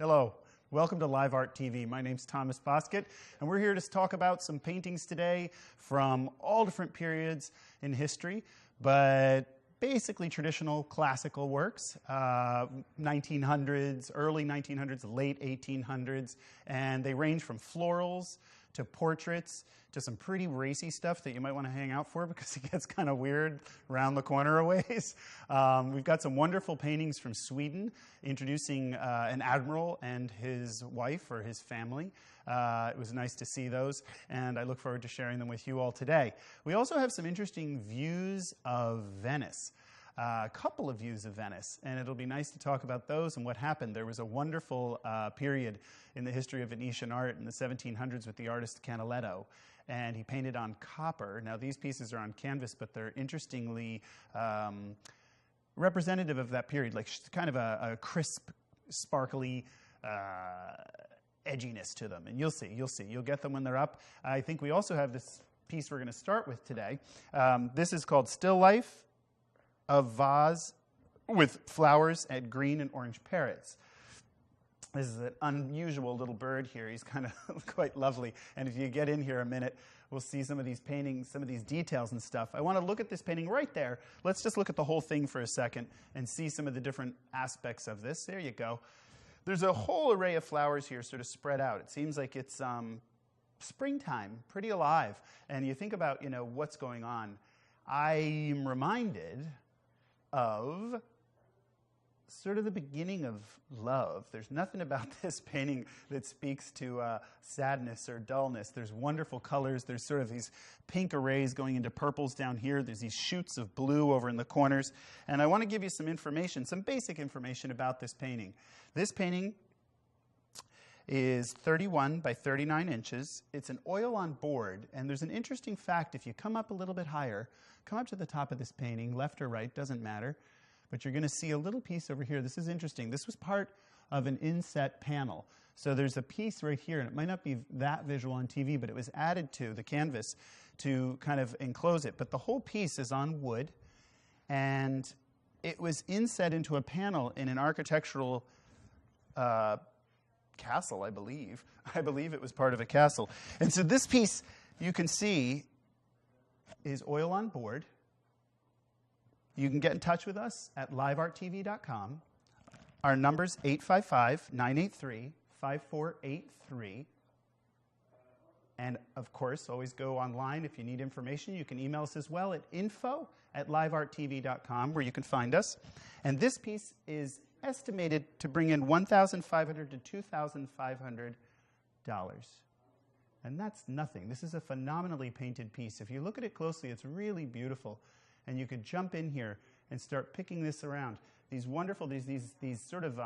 Hello, welcome to Live Art TV. My name's Thomas Bosket, and we're here to talk about some paintings today from all different periods in history, but basically traditional classical works, 1900s, early 1900s, late 1800s, and they range from florals to portraits to some pretty racy stuff that you might want to hang out for because it gets kind of weird around the corner a ways. We've got some wonderful paintings from Sweden introducing an admiral and his wife or his family. It was nice to see those, and I look forward to sharing them with you all today. We also have some interesting views of Venice. A couple of views of Venice, and it'll be nice to talk about those and what happened. There was a wonderful period in the history of Venetian art in the 1700s with the artist Canaletto, and he painted on copper. Now, these pieces are on canvas, but they're interestingly representative of that period, like kind of a crisp, sparkly edginess to them. And you'll see. You'll get them when they're up. I think we also have this piece we're going to start with today. This is called Still Life of Vaz with flowers and green and orange parrots. This is an unusual little bird here. He's kind of quite lovely. And if you get in here a minute, we'll see some of these paintings, some of these details and stuff. I want to look at this painting right there. Let's just look at the whole thing for a second and see some of the different aspects of this. There you go. There's a whole array of flowers here sort of spread out. It seems like it's springtime, pretty alive. And you think about, what's going on. I'm reminded of sort of the beginning of love. There's nothing about this painting that speaks to sadness or dullness. There's wonderful colors. There's sort of these pink arrays going into purples down here. There's these shoots of blue over in the corners. And I want to give you some information, some basic information about this painting. This painting is 31 by 39 inches. It's an oil on board, and there's an interesting fact. If you come up a little bit higher, come up to the top of this painting, left or right, doesn't matter, but you're going to see a little piece over here. This is interesting. This was part of an inset panel. So there's a piece right here, and it might not be that visual on TV, but it was added to the canvas to kind of enclose it. But the whole piece is on wood, and it was inset into a panel in an architectural castle, I believe. I believe it was part of a castle. And so this piece, you can see, is oil on board. You can get in touch with us at livearttv.com. Our number's 855-983-5483. And, of course, always go online if you need information. You can email us as well at info@livearttv.com, where you can find us. And this piece is estimated to bring in $1,500 to $2,500. And that's nothing. This is a phenomenally painted piece. If you look at it closely, it's really beautiful. And you could jump in here and start picking this around. These wonderful, these sort of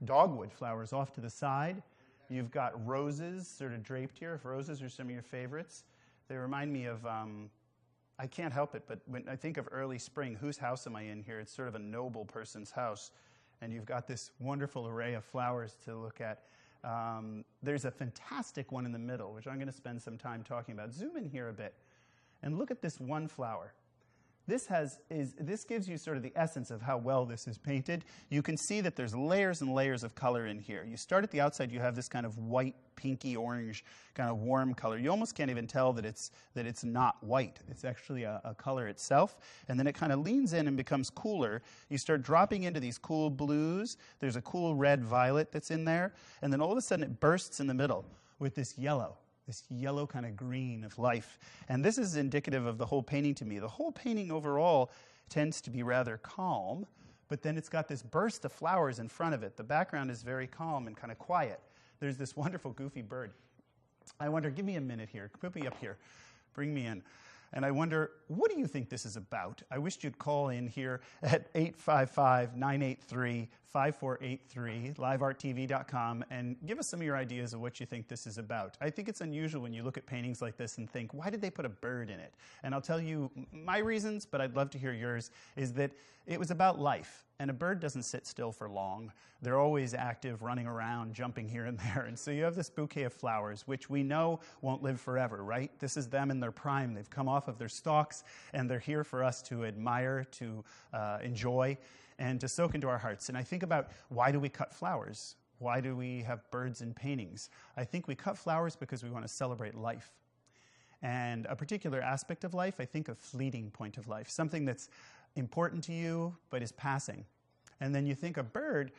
dogwood flowers off to the side. You've got roses sort of draped here. If roses are some of your favorites, they remind me of, I can't help it, but when I think of early spring, whose house am I in here? It's sort of a noble person's house. And you've got this wonderful array of flowers to look at. There's a fantastic one in the middle, which I'm going to spend some time talking about. Zoom in here a bit and look at this one flower. This gives you sort of the essence of how well this is painted. You can see that there's layers and layers of color in here. You start at the outside, you have this kind of white, pinky, orange, kind of warm color. You almost can't even tell that it's not white. It's actually a color itself. And then it kind of leans in and becomes cooler. You start dropping into these cool blues. There's a cool red violet that's in there. And then all of a sudden it bursts in the middle with this yellow kind of green of life. And this is indicative of the whole painting to me. The whole painting overall tends to be rather calm, but then it's got this burst of flowers in front of it. The background is very calm and kind of quiet. There's this wonderful goofy bird. I wonder, give me a minute here. Put me up here. Bring me in. And I wonder, what do you think this is about? I wish you'd call in here at 855-983-5483, livearttv.com, and give us some of your ideas of what you think this is about. I think it's unusual when you look at paintings like this and think, why did they put a bird in it? And I'll tell you my reasons, but I'd love to hear yours, is that it was about life. And a bird doesn't sit still for long. They're always active, running around, jumping here and there. And so you have this bouquet of flowers, which we know won't live forever, right? This is them in their prime. They've come off of their stalks, and they're here for us to admire, to enjoy, and to soak into our hearts. And I think about, why do we cut flowers? Why do we have birds in paintings? I think we cut flowers because we want to celebrate life. And a particular aspect of life, I think a fleeting point of life, something that's important to you but is passing. And then you think a bird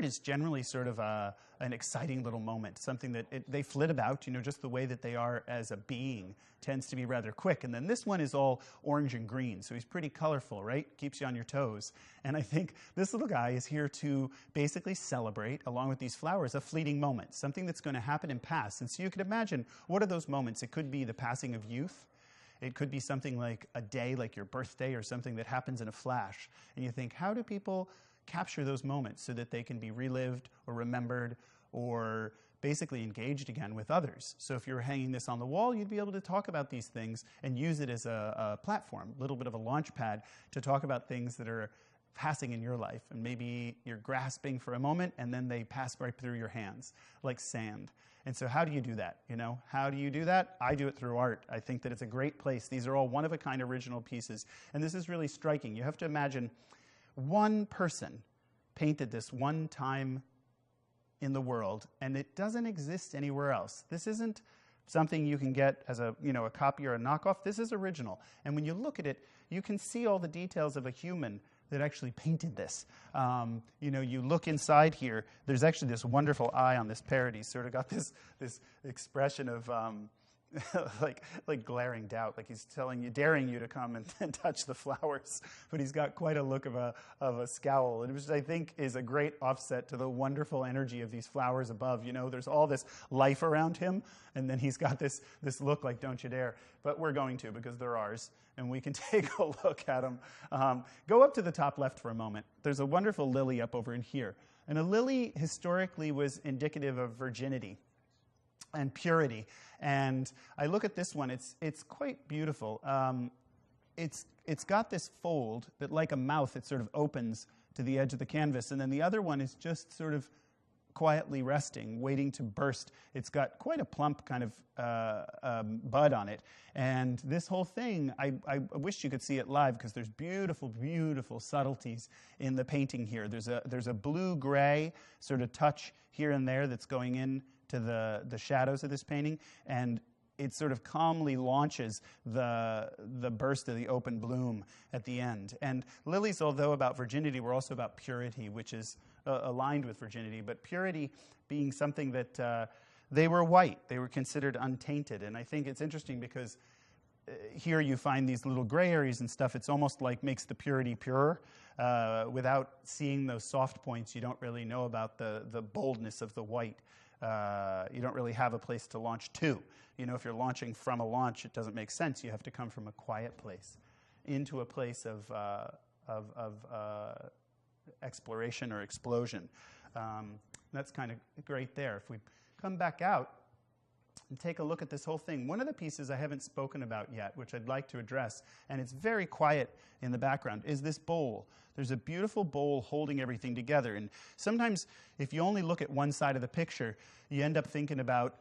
is generally sort of an exciting little moment, something that they flit about, just the way that they are as a being tends to be rather quick. And then this one is all orange and green, so he's pretty colorful, right? Keeps you on your toes. And I think this little guy is here to basically celebrate, along with these flowers, a fleeting moment, something that's going to happen and pass. And so you could imagine, what are those moments? It could be the passing of youth. It could be something like a day, like your birthday, or something that happens in a flash. And you think, how do people capture those moments so that they can be relived or remembered or basically engaged again with others? So if you were hanging this on the wall, you'd be able to talk about these things and use it as a platform, a little bit of a launch pad to talk about things that are passing in your life. And maybe you're grasping for a moment and then they pass right through your hands like sand. And so how do you do that? How do you do that? I do it through art. I think that it's a great place. These are all one-of-a-kind original pieces. And this is really striking. You have to imagine one person painted this one time in the world, and it doesn't exist anywhere else. This isn't something you can get as a copy or a knockoff. This is original. And when you look at it, you can see all the details of a human that actually painted this. You look inside here, there's actually this wonderful eye on this parrot. He's sort of got this expression of like glaring doubt, like he's daring you to come and touch the flowers. But he's got quite a look of a scowl, which I think is a great offset to the wonderful energy of these flowers above. There's all this life around him, and then he's got this look like, don't you dare. But we're going to, because they're ours, and we can take a look at them. Go up to the top left for a moment. There's a wonderful lily up over in here. And a lily historically was indicative of virginity and purity. And I look at this one, it's quite beautiful. It's got this fold that, like a mouth, it sort of opens to the edge of the canvas. And then the other one is just sort of quietly resting, waiting to burst. It's got quite a plump kind of bud on it. And this whole thing, I wish you could see it live, because there's beautiful, beautiful subtleties in the painting here. There's a blue-gray sort of touch here and there that's going in to the shadows of this painting, and it sort of calmly launches the burst of the open bloom at the end. And lilies, although about virginity, were also about purity, which is aligned with virginity, but purity being something that they were white. They were considered untainted. And I think it's interesting because here you find these little gray areas and stuff. It's almost like makes the purity purer. Without seeing those soft points, you don't really know about the boldness of the white. You don't really have a place to launch to. If you're launching from a launch, it doesn't make sense. You have to come from a quiet place into a place of exploration or explosion. That's kind of great there. If we come back out and take a look at this whole thing, one of the pieces I haven't spoken about yet, which I'd like to address, and it's very quiet in the background, is this bowl. There's a beautiful bowl holding everything together. And sometimes if you only look at one side of the picture, you end up thinking about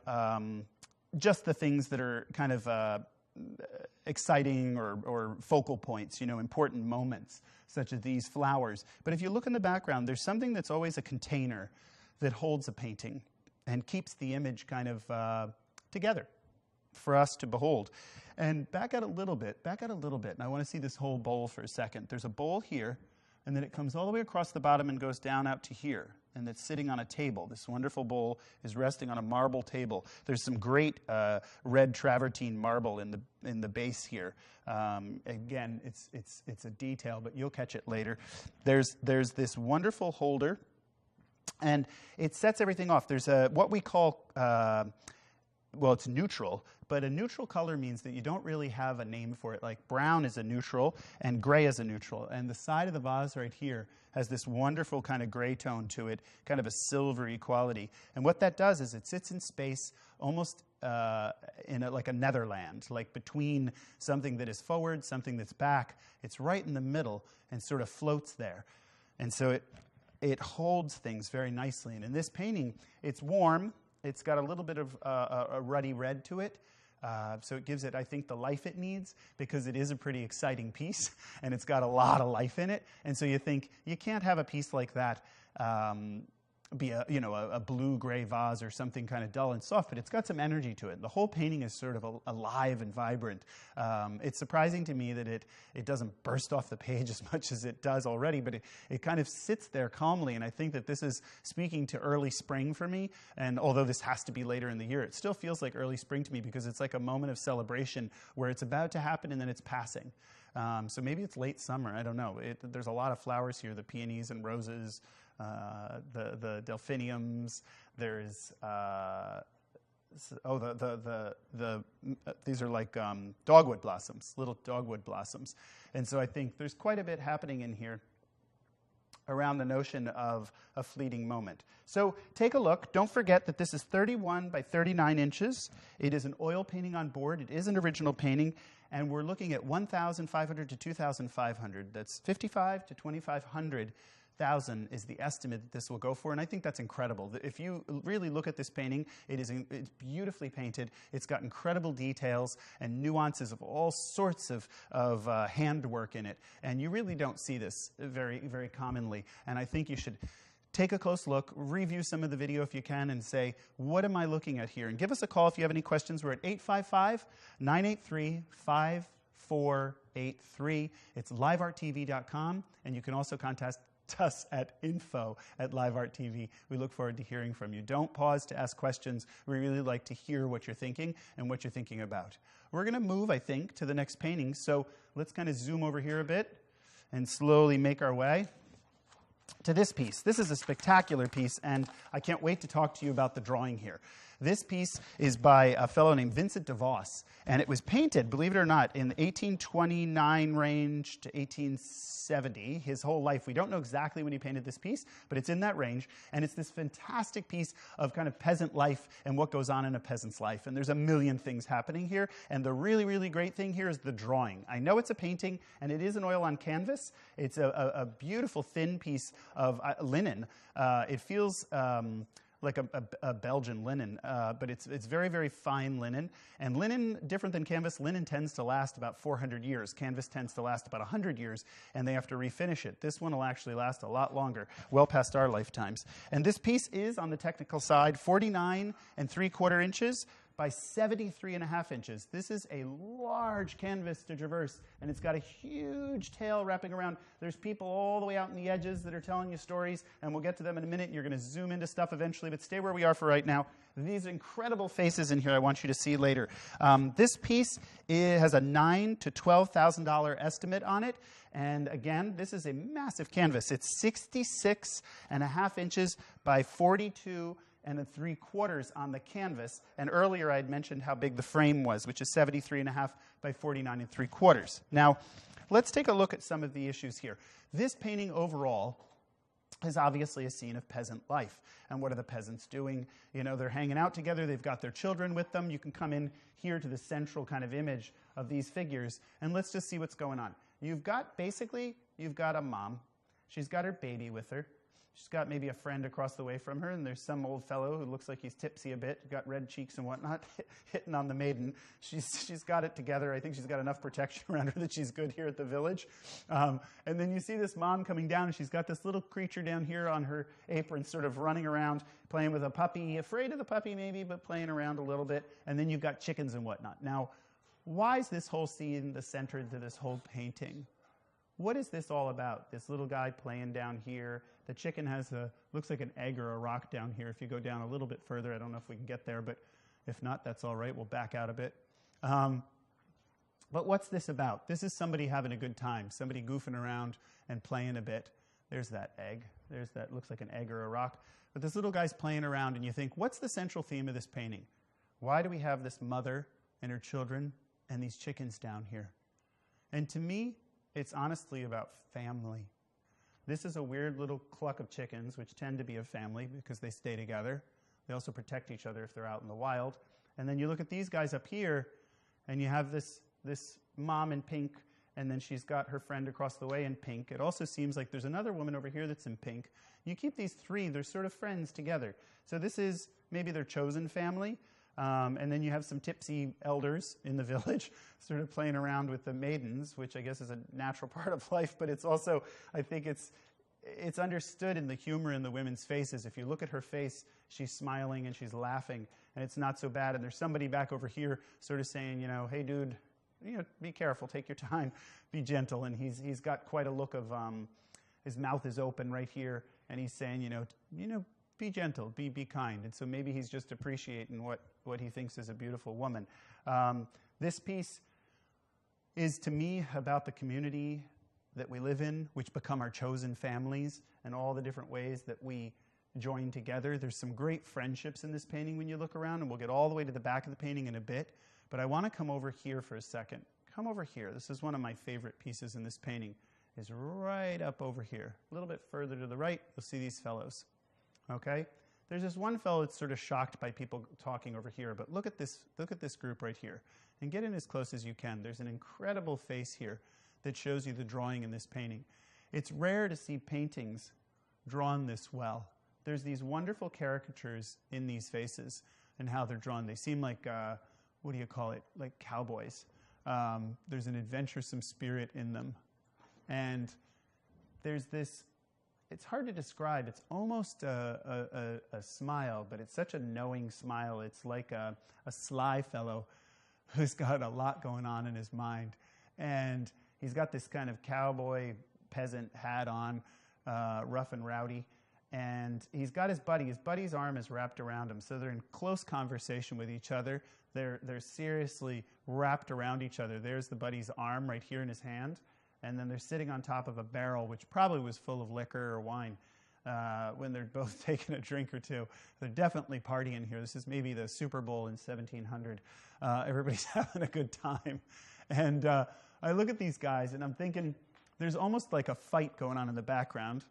just the things that are kind of exciting or focal points, important moments, such as these flowers. But if you look in the background, there's something that's always a container that holds a painting and keeps the image kind of together for us to behold. And back out a little bit, and I want to see this whole bowl for a second. There's a bowl here, and then it comes all the way across the bottom and goes down out to here, and it's sitting on a table. This wonderful bowl is resting on a marble table. There's some great red travertine marble in the base here. Again, it's a detail, but you'll catch it later. There's this wonderful holder, and it sets everything off. There's what we call it's neutral, but a neutral color means that you don't really have a name for it. Like brown is a neutral and gray is a neutral. And the side of the vase right here has this wonderful kind of gray tone to it, kind of a silvery quality. And what that does is it sits in space almost like a netherland, like between something that is forward, something that's back. It's right in the middle and sort of floats there. And so it holds things very nicely. And in this painting, it's warm. It's got a little bit of a ruddy red to it. So it gives it, I think, the life it needs, because it is a pretty exciting piece, and it's got a lot of life in it. And so you think, you can't have a piece like that be a blue-gray vase or something kind of dull and soft, but it's got some energy to it. The whole painting is sort of alive and vibrant. It's surprising to me that it doesn't burst off the page as much as it does already, but it kind of sits there calmly, and I think that this is speaking to early spring for me, and although this has to be later in the year, it still feels like early spring to me because it's like a moment of celebration where it's about to happen and then it's passing. So maybe it's late summer, I don't know. There's a lot of flowers here, the peonies and roses, the delphiniums. There's these are like dogwood blossoms, little dogwood blossoms, and so I think there's quite a bit happening in here around the notion of a fleeting moment. So take a look. Don't forget that this is 31 by 39 inches. It is an oil painting on board. It is an original painting, and we're looking at 1,500 to 2,500. That's 55 to 2,500 thousand is the estimate that this will go for, and I think that's incredible. If you really look at this painting, it's beautifully painted. It's got incredible details and nuances of all sorts of handwork in it, and you really don't see this very, very commonly. And I think you should take a close look, review some of the video if you can, and say, what am I looking at here? And give us a call if you have any questions. We're at 855-983-5483. It's livearttv.com, and you can also contact us at info@livearttv. We look forward to hearing from you. Don't pause to ask questions. We really like to hear what you're thinking and what you're thinking about. We're going to move, I think, to the next painting. So let's kind of zoom over here a bit and slowly make our way to this piece. This is a spectacular piece, and I can't wait to talk to you about the drawing here. This piece is by a fellow named Vincent de Vos, and it was painted, believe it or not, in the 1829 range to 1870, his whole life. We don't know exactly when he painted this piece, but it's in that range, and it's this fantastic piece of kind of peasant life and what goes on in a peasant's life, and there's a million things happening here, and the really, really great thing here is the drawing. I know it's a painting, and it is an oil on canvas. It's a beautiful, thin piece of linen. It feels like a Belgian linen, but it's very, very fine linen. And linen, different than canvas, linen tends to last about 400 years. Canvas tends to last about 100 years, and they have to refinish it. This one will actually last a lot longer, well past our lifetimes. And this piece is, on the technical side, 49 3/4 inches by 73.5 inches. This is a large canvas to traverse, and it's got a huge tail wrapping around. There's people all the way out in the edges that are telling you stories, and we'll get to them in a minute. You're going to zoom into stuff eventually, but stay where we are for right now. These incredible faces in here I want you to see later. This piece has a $9,000 to $12,000 estimate on it, and again, this is a massive canvas. It's 66.5 inches by 42 3/4 on the canvas. And earlier I had mentioned how big the frame was, which is 73.5 by 49 3/4. Now, let's take a look at some of the issues here. This painting overall is obviously a scene of peasant life. And what are the peasants doing? You know, they're hanging out together. They've got their children with them. You can come in here to the central kind of image of these figures, and let's just see what's going on. You've got a mom. She's got her baby with her. She's got maybe a friend across the way from her, and there's some old fellow who looks like he's tipsy a bit, got red cheeks and whatnot, hitting on the maiden. She's got it together. I think she's got enough protection around her that she's good here at the village. And then you see this mom coming down, and she's got this little creature down here on her apron, sort of running around, playing with a puppy, afraid of the puppy maybe, but playing around a little bit. And then you've got chickens and whatnot. Now, why is this whole scene the center to this whole painting? What is this all about? This little guy playing down here. The chicken looks like an egg or a rock down here. If you go down a little bit further, I don't know if we can get there, but if not, that's all right. We'll back out a bit. But what's this about? This is somebody having a good time, somebody goofing around and playing a bit. There's that egg. There's that, looks like an egg or a rock. But this little guy's playing around, and you think, what's the central theme of this painting? Why do we have this mother and her children and these chickens down here? And to me, it's honestly about family. This is a weird little cluck of chickens, which tend to be a family because they stay together. They also protect each other if they're out in the wild. And then you look at these guys up here, and you have this mom in pink, and then she's got her friend across the way in pink. It also seems like there's another woman over here that's in pink. You keep these three, they're sort of friends together. So this is maybe their chosen family. And then you have some tipsy elders in the village sort of playing around with the maidens, which I guess is a natural part of life, but it's also, I think it's it's understood in the humor in the women's faces. If you look at her face, she's smiling and she's laughing, and it's not so bad. And there's somebody back over here sort of saying, hey, dude, be careful, take your time, be gentle. And he's got quite a look of, his mouth is open right here, and he's saying, be gentle, be kind. And so maybe he's just appreciating what he thinks is a beautiful woman. This piece is, to me, about the community that we live in, which become our chosen families, and all the different ways that we join together. There's some great friendships in this painting when you look around, and we'll get all the way to the back of the painting in a bit. But I want to come over here for a second. Come over here. This is one of my favorite pieces in this painting. Is right up over here. A little bit further to the right, you'll see these fellows. Okay? There's this one fellow that's sort of shocked by people talking over here, but look at this group right here. And get in as close as you can. There's an incredible face here that shows you the drawing in this painting. It's rare to see paintings drawn this well. There's these wonderful caricatures in these faces and how they're drawn. They seem like, what do you call it, like cowboys. There's an adventuresome spirit in them. And there's this, it's hard to describe. It's almost a smile, but it's such a knowing smile. It's like a sly fellow who's got a lot going on in his mind. And he's got this kind of cowboy peasant hat on, rough and rowdy. And he's got his buddy. His buddy's arm is wrapped around him. So they're in close conversation with each other. They're seriously wrapped around each other. There's the buddy's arm right here in his hand. And then they're sitting on top of a barrel, which probably was full of liquor or wine when they're both taking a drink or two. They're definitely partying here. This is maybe the Super Bowl in 1700. Everybody's having a good time. And I look at these guys, and I'm thinking there's almost like a fight going on in the background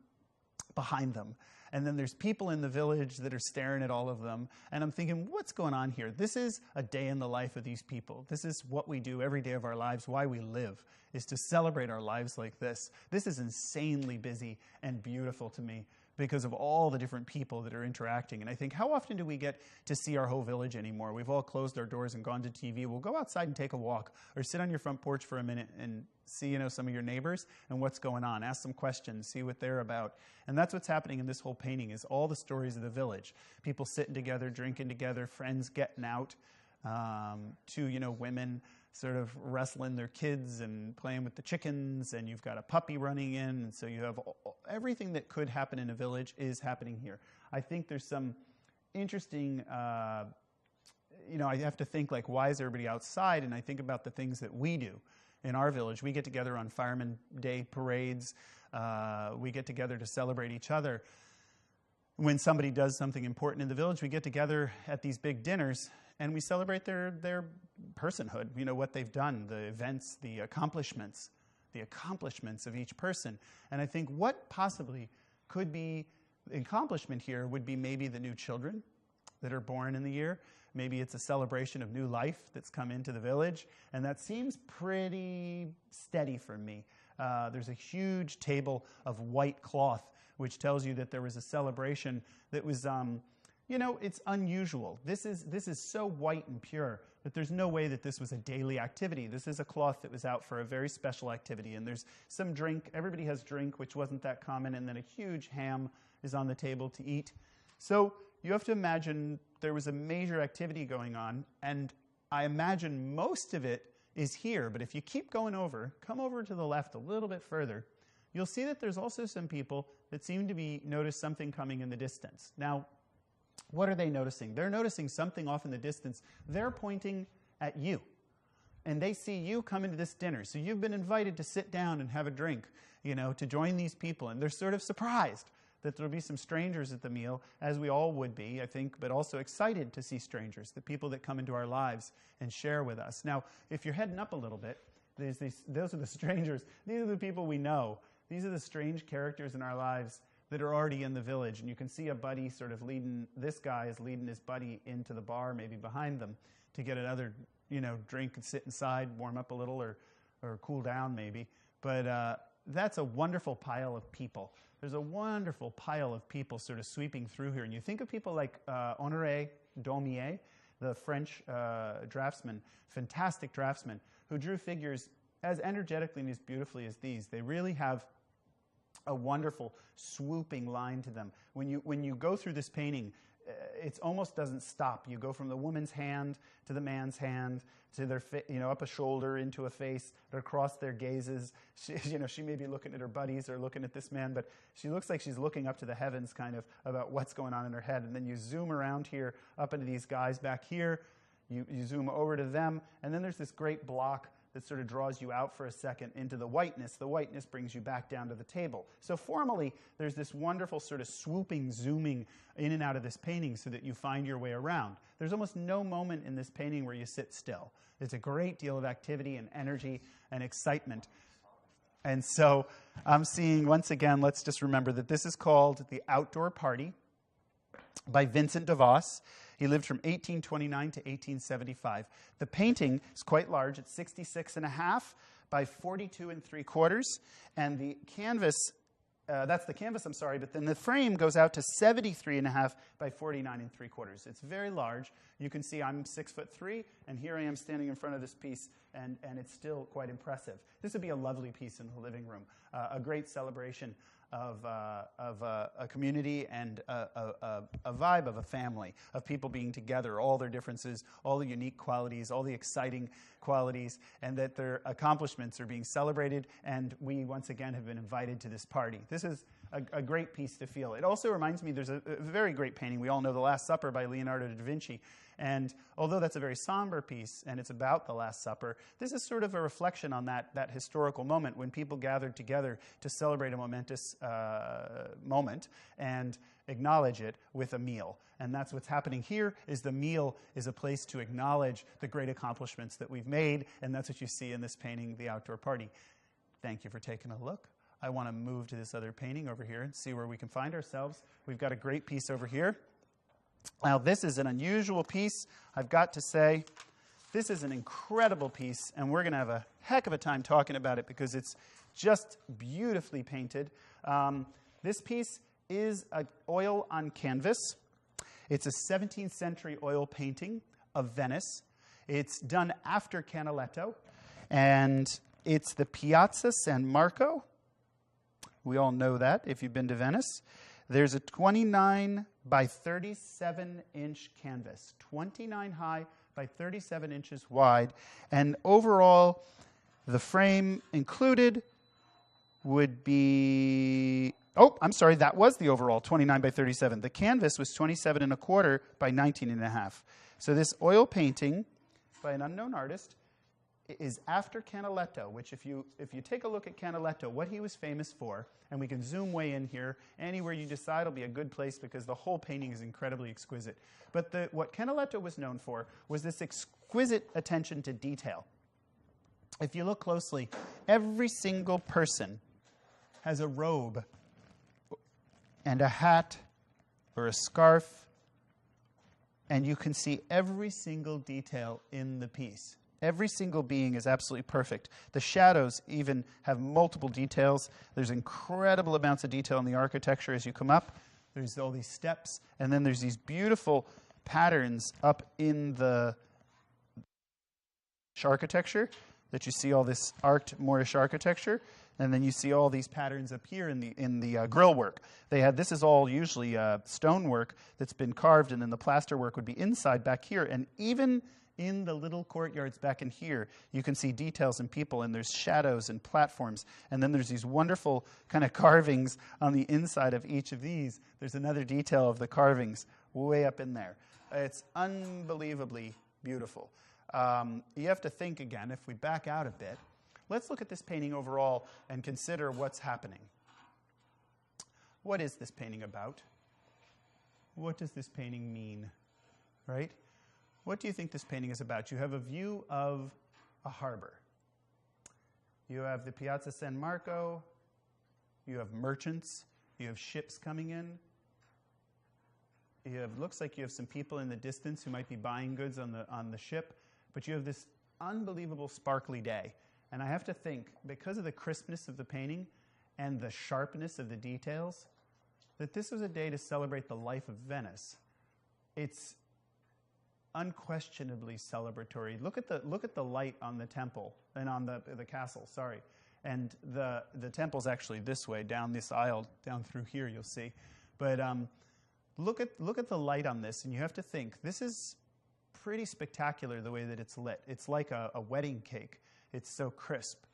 behind them. And then there's people in the village that are staring at all of them. And I'm thinking, what's going on here? This is a day in the life of these people. This is what we do every day of our lives, why we live, is to celebrate our lives like this. This is insanely busy and beautiful to me because of all the different people that are interacting. And I think, how often do we get to see our whole village anymore? We've all closed our doors and gone to TV. We'll go outside and take a walk or sit on your front porch for a minute and see, some of your neighbors and what's going on. Ask some questions, see what they're about. And that's what's happening in this whole painting, is all the stories of the village. People sitting together, drinking together, friends getting out, to, women sort of wrestling their kids and playing with the chickens, and you've got a puppy running in, and so you have everything that could happen in a village is happening here. I think there's some interesting, I have to think, like, why is everybody outside? And I think about the things that we do in our village. We get together on Fireman Day parades. We get together to celebrate each other. When somebody does something important in the village, we get together at these big dinners and we celebrate their personhood, what they've done, the events, the accomplishments of each person. And I think what possibly could be the accomplishment here would be maybe the new children that are born in the year. Maybe it's a celebration of new life that's come into the village. And that seems pretty steady for me. There's a huge table of white cloth, which tells you that there was a celebration that was, it's unusual. This is so white and pure that there's no way that this was a daily activity. This is a cloth that was out for a very special activity. And there's some drink. Everybody has drink, which wasn't that common. And then a huge ham is on the table to eat. So you have to imagine there was a major activity going on. And I imagine most of it is here. But if you keep going over, come over to the left a little bit further, you'll see that there's also some people that seem to notice something coming in the distance. Now, what are they noticing? They're noticing something off in the distance. They're pointing at you. And they see you come into this dinner. So you've been invited to sit down and have a drink, to join these people. And they're sort of surprised that there'll be some strangers at the meal, as we all would be, I think, but also excited to see strangers, the people that come into our lives and share with us. Now, if you're heading up a little bit, those are the strangers. These are the people we know. These are the strange characters in our lives that are already in the village. And you can see a buddy sort of this guy is leading his buddy into the bar, maybe behind them, to get another, drink and sit inside, warm up a little or cool down maybe. But that's a wonderful pile of people. There's a wonderful pile of people sort of sweeping through here. And you think of people like Honoré Daumier, the French draftsman, fantastic draftsman, who drew figures as energetically and as beautifully as these. They really have a wonderful swooping line to them. When you go through this painting, it almost doesn't stop. You go from the woman's hand to the man's hand to their up a shoulder into a face, or across their gazes. She may be looking at her buddies or looking at this man, but she looks like she's looking up to the heavens, kind of about what's going on in her head. And then you zoom around here, up into these guys back here. You zoom over to them, and then there's this great block that sort of draws you out for a second into the whiteness. The whiteness brings you back down to the table. So formally, there's this wonderful sort of swooping, zooming in and out of this painting so that you find your way around. There's almost no moment in this painting where you sit still. There's a great deal of activity and energy and excitement. And so I'm seeing, once again, let's just remember that this is called The Outdoor Party by Vincent de Vos. He lived from 1829 to 1875. The painting is quite large. It's 66.5 by 42.75. And the canvas, that's the canvas, I'm sorry, but then the frame goes out to 73.5 by 49.75. It's very large. You can see I'm 6'3", and here I am standing in front of this piece, and it's still quite impressive. This would be a lovely piece in the living room, a great celebration of a community and a vibe of a family, of people being together, all their differences, all the unique qualities, all the exciting qualities, and that their accomplishments are being celebrated, and we once again have been invited to this party. This is a great piece to feel. It also reminds me, there's a very great painting. We all know The Last Supper by Leonardo da Vinci. And although that's a very somber piece, and it's about the Last Supper, this is sort of a reflection on that historical moment when people gathered together to celebrate a momentous moment and acknowledge it with a meal. And that's what's happening here, is the meal is a place to acknowledge the great accomplishments that we've made, and that's what you see in this painting, The Outdoor Party. Thank you for taking a look. I want to move to this other painting over here and see where we can find ourselves. We've got a great piece over here. Now, this is an unusual piece. I've got to say, this is an incredible piece, and we're going to have a heck of a time talking about it because it's just beautifully painted. This piece is an oil on canvas. It's a 17th century oil painting of Venice. It's done after Canaletto, and it's the Piazza San Marco. We all know that if you've been to Venice. There's a 29 by 37 inch canvas, 29 high by 37 inches wide. And overall, the frame included would be, that was the overall, 29 by 37. The canvas was 27.25 by 19.5. So this oil painting by an unknown artist is after Canaletto, which if you take a look at Canaletto, what he was famous for, and we can zoom way in here, anywhere you decide will be a good place because the whole painting is incredibly exquisite. But what Canaletto was known for was this exquisite attention to detail. If you look closely, every single person has a robe and a hat or a scarf, and you can see every single detail in the piece. Every single being is absolutely perfect. The shadows even have multiple details. There's incredible amounts of detail in the architecture as you come up. There's all these steps, and then there's these beautiful patterns up in the architecture that you see, all this arced Moorish architecture, and then you see all these patterns up here in the grill work. This is all usually stonework that's been carved, and then the plaster work would be inside back here, and even in the little courtyards back in here, you can see details and people, and there's shadows and platforms, and then there's these wonderful kind of carvings on the inside of each of these. There's another detail of the carvings way up in there. It's unbelievably beautiful. You have to think again, if we back out a bit, let's look at this painting overall and consider what's happening. What is this painting about? What does this painting mean, right? What do you think this painting is about? You have a view of a harbor. You have the Piazza San Marco. You have merchants. You have ships coming in. Looks like you have some people in the distance who might be buying goods on the ship. But you have this unbelievable sparkly day. And I have to think, because of the crispness of the painting and the sharpness of the details, that this was a day to celebrate the life of Venice. It's unquestionably celebratory. Look at the light on the temple and on the castle. Sorry, And the temple's actually this way, down this aisle, down through here, you'll see. But look at the light on this, and you have to think, this is pretty spectacular the way that it's lit. It's like a wedding cake. It's so crisp.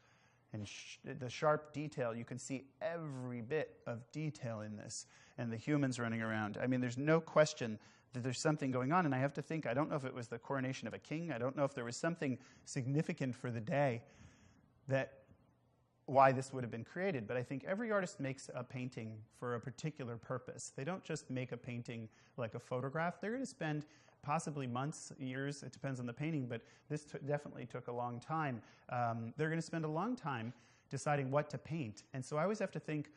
And the sharp detail, you can see every bit of detail in this. And the humans running around. I mean, there's no question that there's something going on. And I have to think, I don't know if it was the coronation of a king. I don't know if there was something significant for the day why this would have been created. But I think every artist makes a painting for a particular purpose. They don't just make a painting like a photograph. They're going to spend possibly months, years, it depends on the painting, but this definitely took a long time. They're going to spend a long time deciding what to paint. And so I always have to think,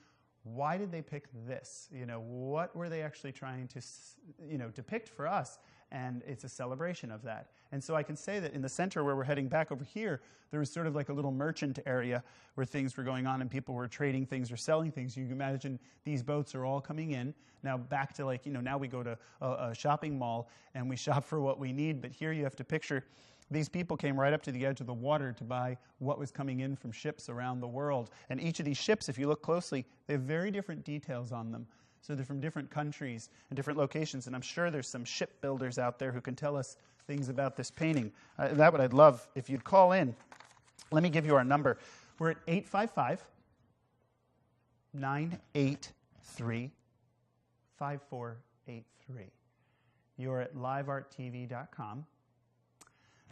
why did they pick this? What were they actually trying to, depict for us? And it's a celebration of that. And so I can say that in the center where we're heading back over here, there was sort of like a little merchant area where things were going on and people were trading things or selling things. You can imagine these boats are all coming in. Now back to now we go to a shopping mall and we shop for what we need. But here you have to picture these people came right up to the edge of the water to buy what was coming in from ships around the world. And each of these ships, if you look closely, they have very different details on them. So they're from different countries and different locations, and I'm sure there's some shipbuilders out there who can tell us things about this painting. That what I'd love if you'd call in. Let me give you our number. We're at 855-983-5483. You're at livearttv.com.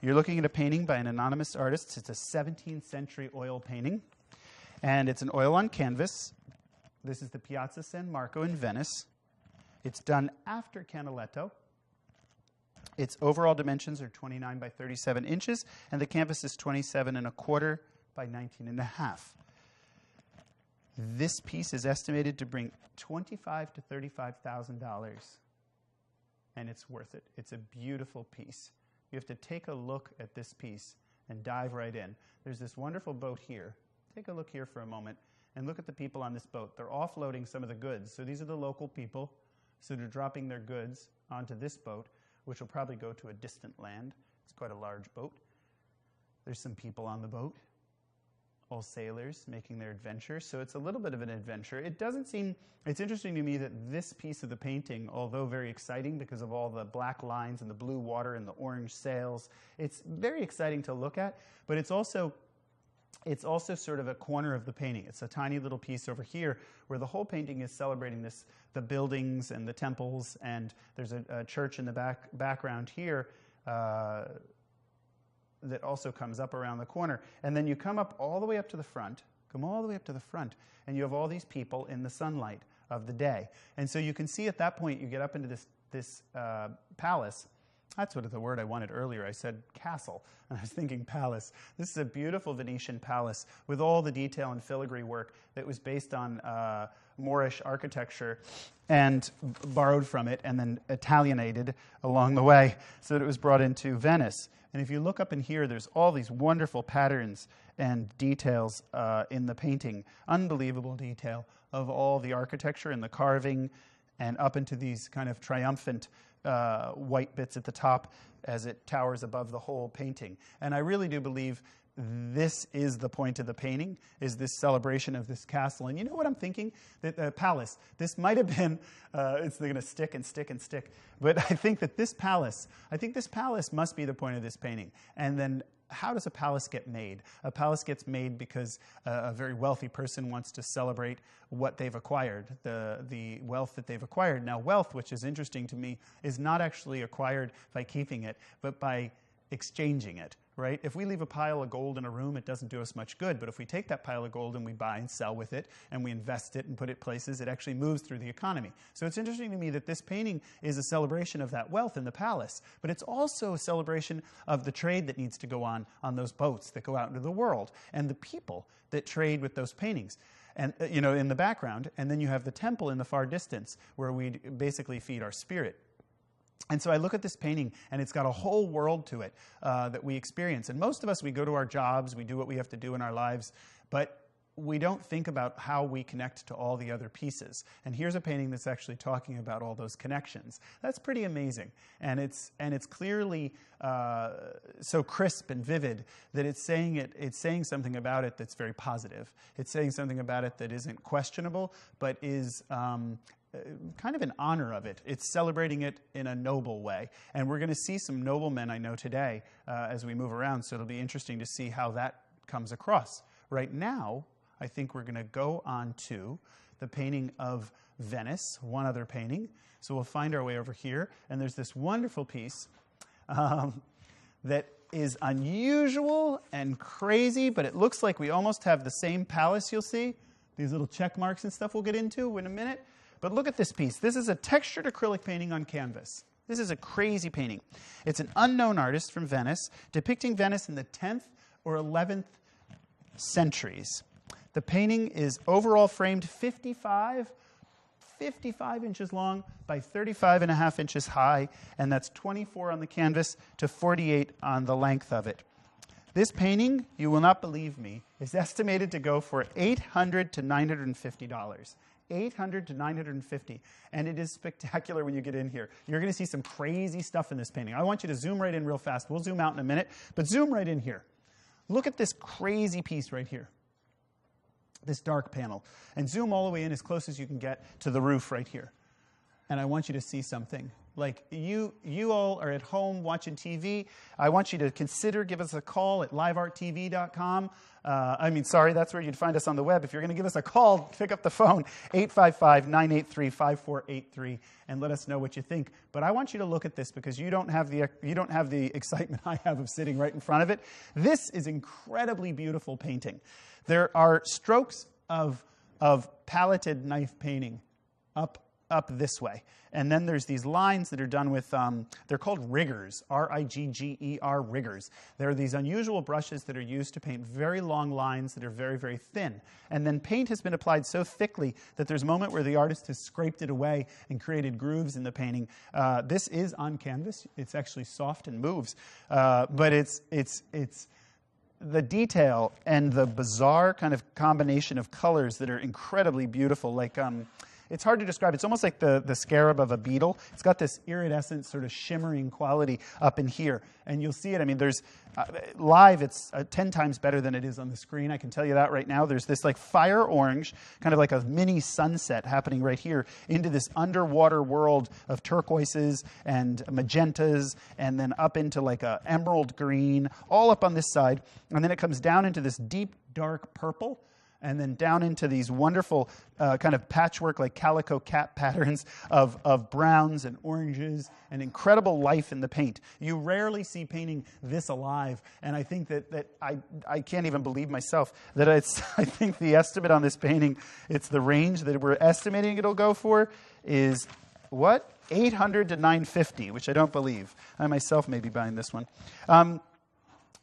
You're looking at a painting by an anonymous artist. It's a 17th century oil painting, and it's an oil on canvas. This is the Piazza San Marco in Venice. It's done after Canaletto. Its overall dimensions are 29 by 37 inches, and the canvas is 27.25 by 19.5. This piece is estimated to bring $25,000 to $35,000, and it's worth it. It's a beautiful piece. You have to take a look at this piece and dive right in. There's this wonderful boat here. Take a look here for a moment. And look at the people on this boat. They're offloading some of the goods. So these are the local people. So they're dropping their goods onto this boat, which will probably go to a distant land. It's quite a large boat. There's some people on the boat, all sailors making their adventure. So it's a little bit of an adventure. It's interesting to me that this piece of the painting, although very exciting because of all the black lines and the blue water and the orange sails, it's very exciting to look at, but it's also sort of a corner of the painting. It's a tiny little piece over here where the whole painting is celebrating the buildings and the temples, and there's a church in the background here that also comes up around the corner. And then you come up all the way up to the front, and you have all these people in the sunlight of the day. And so you can see at that point, you get up into this palace. That's what the word I wanted earlier. I said castle, and I was thinking palace. This is a beautiful Venetian palace with all the detail and filigree work that was based on Moorish architecture and borrowed from it and then Italianated along the way so that it was brought into Venice. And if you look up in here, there's all these wonderful patterns and details in the painting. Unbelievable detail of all the architecture and the carving and up into these kind of triumphant white bits at the top as it towers above the whole painting. And I really do believe this is the point of the painting, is this celebration of this castle. And you know what I'm thinking? That palace, this might have been, it's going to stick and stick and stick. But I think that this palace must be the point of this painting. And then how does a palace get made? A palace gets made because a very wealthy person wants to celebrate what they've acquired, the wealth that they've acquired. Now, wealth, which is interesting to me, is not actually acquired by keeping it, but by exchanging it, right? If we leave a pile of gold in a room, it doesn't do us much good. But if we take that pile of gold and we buy and sell with it, and we invest it and put it places, it actually moves through the economy. So it's interesting to me that this painting is a celebration of that wealth in the palace, but it's also a celebration of the trade that needs to go on those boats that go out into the world, and the people that trade with those paintings. And in the background, and then you have the temple in the far distance, where we basically feed our spirit. And so I look at this painting, and it's got a whole world to it that we experience. And most of us, we go to our jobs, we do what we have to do in our lives, but we don't think about how we connect to all the other pieces. And here's a painting that's actually talking about all those connections. That's pretty amazing. And it's clearly so crisp and vivid that it's saying something about it that's very positive. It's saying something about it that isn't questionable, but is kind of in honor of it. It's celebrating it in a noble way. And we're going to see some noblemen, I know, today as we move around, so it'll be interesting to see how that comes across. Right now, I think we're going to go on to the painting of Venice, one other painting. So we'll find our way over here, and there's this wonderful piece that is unusual and crazy, but it looks like we almost have the same palace, you'll see. These little check marks and stuff we'll get into in a minute. But look at this piece. This is a textured acrylic painting on canvas. This is a crazy painting. It's an unknown artist from Venice, depicting Venice in the 10th or 11th centuries. The painting is overall framed 55 inches long by 35.5 inches high, and that's 24 on the canvas to 48 on the length of it. This painting, you will not believe me, is estimated to go for $800 to $950. $800 to $950, and it is spectacular when you get in here. You're going to see some crazy stuff in this painting. I want you to zoom right in real fast. We'll zoom out in a minute, but zoom right in here. Look at this crazy piece right here, this dark panel, and zoom all the way in as close as you can get to the roof right here. And I want you to see something. Like you all are at home watching TV. I want you to give us a call at livearttv.com. That's where you'd find us on the web. If you're going to give us a call, pick up the phone, 855-983-5483, and let us know what you think. But I want you to look at this because you don't have the excitement I have of sitting right in front of it. This is incredibly beautiful painting. There are strokes of paletted knife painting up this way. And then there's these lines that are done with, they're called riggers, R-I-G-G-E-R, riggers. They're these unusual brushes that are used to paint very long lines that are very, very thin. And then paint has been applied so thickly that there's a moment where the artist has scraped it away and created grooves in the painting. This is on canvas. It's actually soft and moves. But it's the detail and the bizarre kind of combination of colors that are incredibly beautiful, like it's hard to describe. It's almost like the scarab of a beetle. It's got this iridescent sort of shimmering quality up in here. And you'll see it. I mean, there's live, it's 10 times better than it is on the screen. I can tell you that right now. There's this like fire orange, kind of like a mini sunset happening right here into this underwater world of turquoises and magentas, and then up into like a emerald green, all up on this side. And then it comes down into this deep, dark purple, and then down into these wonderful kind of patchwork, like calico cat patterns of browns and oranges, and incredible life in the paint. You rarely see painting this alive, and I think that I can't even believe myself that I think the estimate on this painting, it's the range that we're estimating it'll go for is, what? $800 to $950, which I don't believe. I myself may be buying this one.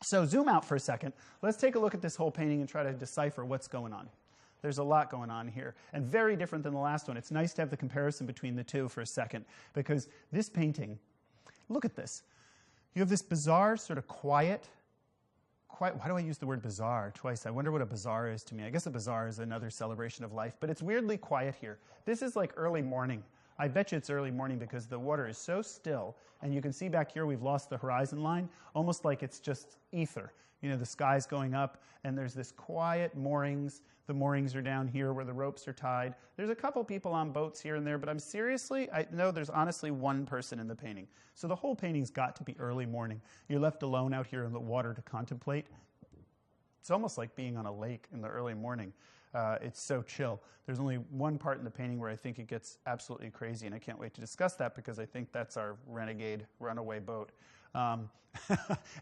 So zoom out for a second. Let's take a look at this whole painting and try to decipher what's going on. There's a lot going on here, and very different than the last one. It's nice to have the comparison between the two for a second, because this painting, look at this. You have this bizarre, sort of quiet, why do I use the word bizarre twice? I wonder what a bazaar is to me. I guess a bazaar is another celebration of life, but it's weirdly quiet here. This is like early morning. I bet you it's early morning because the water is so still, and you can see back here we've lost the horizon line, almost like it's just ether. You know, the sky's going up, and there's this quiet moorings. The moorings are down here where the ropes are tied. There's a couple people on boats here and there, but I know there's honestly one person in the painting. So the whole painting's got to be early morning. You're left alone out here in the water to contemplate. It's almost like being on a lake in the early morning. It's so chill. There's only one part in the painting where I think it gets absolutely crazy, and I can't wait to discuss that because I think that's our renegade runaway boat. And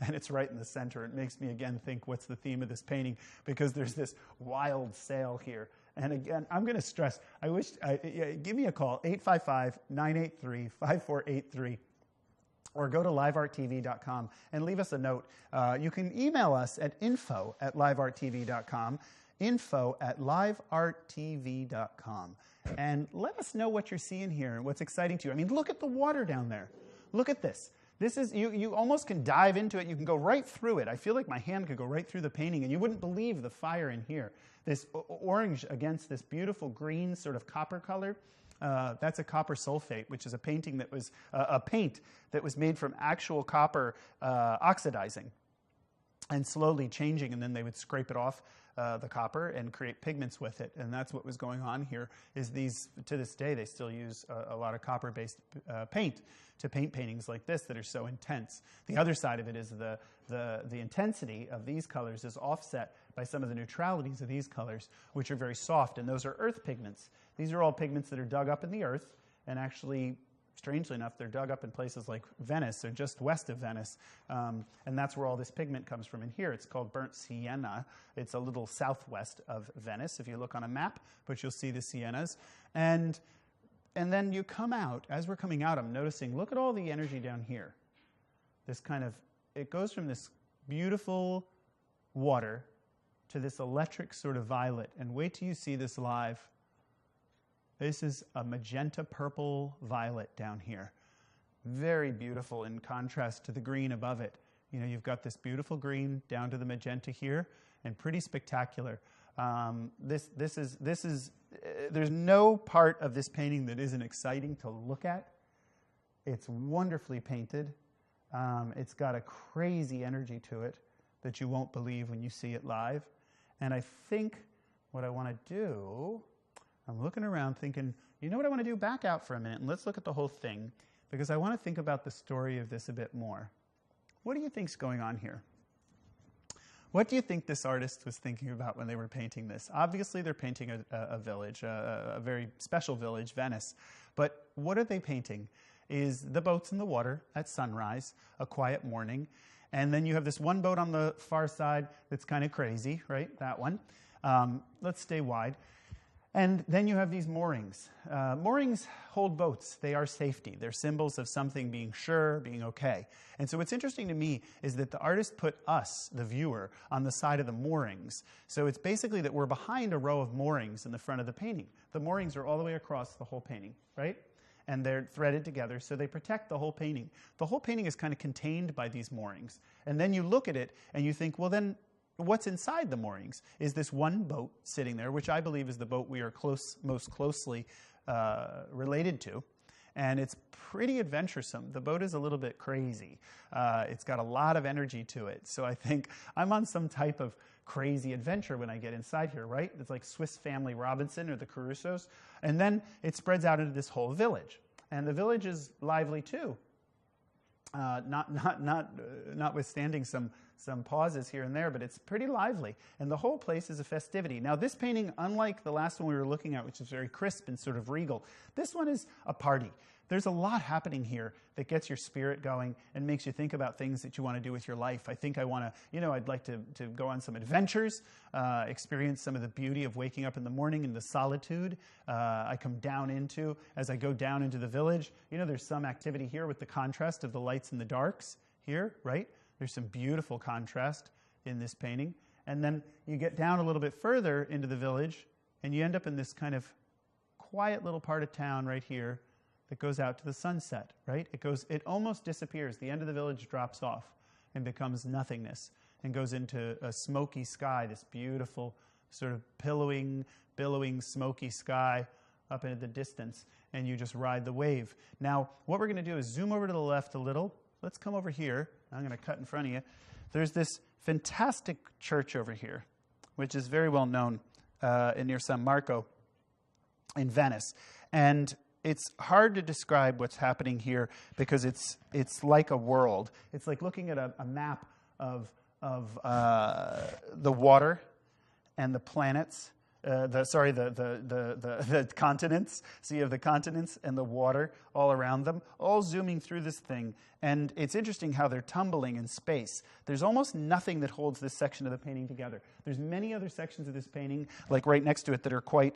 it's right in the center. It makes me again think, what's the theme of this painting? Because there's this wild sail here. And again, I'm going to stress, give me a call, 855-983-5483. Or go to livearttv.com and leave us a note. You can email us at info@livearttv.com. info@livearttv.com, and let us know what you're seeing here and what's exciting to you. I mean, look at the water down there. Look at this. This is, you almost can dive into it. You can go right through it. I feel like my hand could go right through the painting, and you wouldn't believe the fire in here. This orange against this beautiful green sort of copper color. That's a copper sulfate, which is a painting that was a paint that was made from actual copper oxidizing and slowly changing, and then they would scrape it off the copper and create pigments with it. And that's what was going on here. Is these, to this day, they still use a lot of copper-based paint to paint paintings like this that are so intense. The other side of it is the intensity of these colors is offset by some of the neutralities of these colors, which are very soft, and those are earth pigments. These are all pigments that are dug up in the earth, and actually, strangely enough, they're dug up in places like Venice, or just west of Venice, and that's where all this pigment comes from in here. It's called burnt sienna. It's a little southwest of Venice, if you look on a map, but you'll see the siennas. And then you come out, as we're coming out, I'm noticing, look at all the energy down here. This kind of, it goes from this beautiful water to this electric sort of violet, and wait till you see this live. This is a magenta purple violet down here. Very beautiful in contrast to the green above it. You know, you've got this beautiful green down to the magenta here, and pretty spectacular. There's no part of this painting that isn't exciting to look at. It's wonderfully painted. It's got a crazy energy to it that you won't believe when you see it live. And I think what I want to do, I'm looking around thinking, you know what I want to do? Back out for a minute and let's look at the whole thing, because I want to think about the story of this a bit more. What do you think's going on here? What do you think this artist was thinking about when they were painting this? Obviously, they're painting a village, a very special village, Venice. But what are they painting? Is the boats in the water at sunrise, a quiet morning. And then you have this one boat on the far side that's kind of crazy, right? That one. Let's stay wide. And then you have these moorings. Moorings hold boats. They are safety. They're symbols of something being sure, being okay. And so what's interesting to me is that the artist put us, the viewer, on the side of the moorings. So it's basically that we're behind a row of moorings in the front of the painting. The moorings are all the way across the whole painting, right? And they're threaded together, so they protect the whole painting. The whole painting is kind of contained by these moorings. And then you look at it and you think, well, then what's inside the moorings is this one boat sitting there, which I believe is the boat we are most closely related to. And it's pretty adventuresome. The boat is a little bit crazy. It's got a lot of energy to it. So I think I'm on some type of crazy adventure when I get inside here, right? It's like Swiss Family Robinson or the Crusoes. And then it spreads out into this whole village. And the village is lively too. Notwithstanding some pauses here and there, but it's pretty lively. And the whole place is a festivity. Now, this painting, unlike the last one we were looking at, which is very crisp and sort of regal, this one is a party. There's a lot happening here that gets your spirit going and makes you think about things that you want to do with your life. I think I want to, I'd like to go on some adventures, experience some of the beauty of waking up in the morning and the solitude I come down into as I go down into the village. There's some activity here with the contrast of the lights and the darks here, right? There's some beautiful contrast in this painting. And then you get down a little bit further into the village and you end up in this kind of quiet little part of town right here that goes out to the sunset, right? It almost disappears. The end of the village drops off and becomes nothingness and goes into a smoky sky, this beautiful sort of billowing, smoky sky up into the distance, and you just ride the wave. Now, what we're going to do is zoom over to the left a little. Let's come over here. I'm going to cut in front of you. There's this fantastic church over here, which is very well known near San Marco in Venice. And it's hard to describe what's happening here because it's like a world. It's like looking at a map of the water and the planets. The continents. So you have the continents and the water all around them, all zooming through this thing. And it's interesting how they're tumbling in space. There's almost nothing that holds this section of the painting together. There's many other sections of this painting, like right next to it, that are quite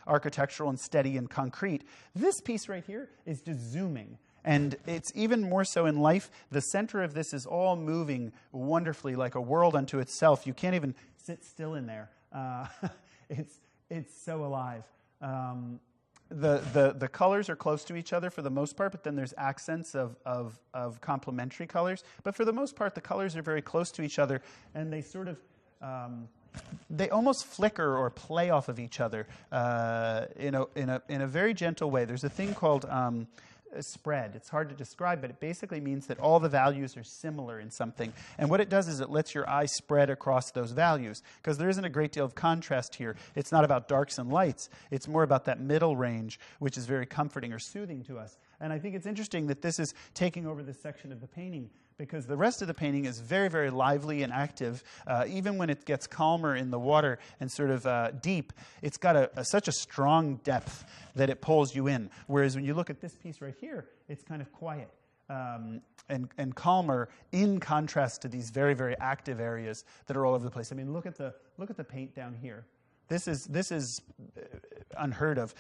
architectural and steady and concrete. This piece right here is just zooming. And it's even more so in life. The center of this is all moving wonderfully like a world unto itself. You can't even sit still in there. It's so alive. the colors are close to each other for the most part, but then there's accents of complementary colors. But for the most part, the colors are very close to each other, and they sort of they almost flicker or play off of each other in a very gentle way. There's a thing called spread. It's hard to describe, but it basically means that all the values are similar in something. And what it does is it lets your eye spread across those values, because there isn't a great deal of contrast here. It's not about darks and lights. It's more about that middle range, which is very comforting or soothing to us. And I think it's interesting that this is taking over this section of the painting, because the rest of the painting is very, very lively and active. Even when it gets calmer in the water and sort of deep, it's got such a strong depth that it pulls you in. Whereas when you look at this piece right here, it's kind of quiet and calmer in contrast to these very, very active areas that are all over the place. I mean, look at the paint down here. This is unheard of.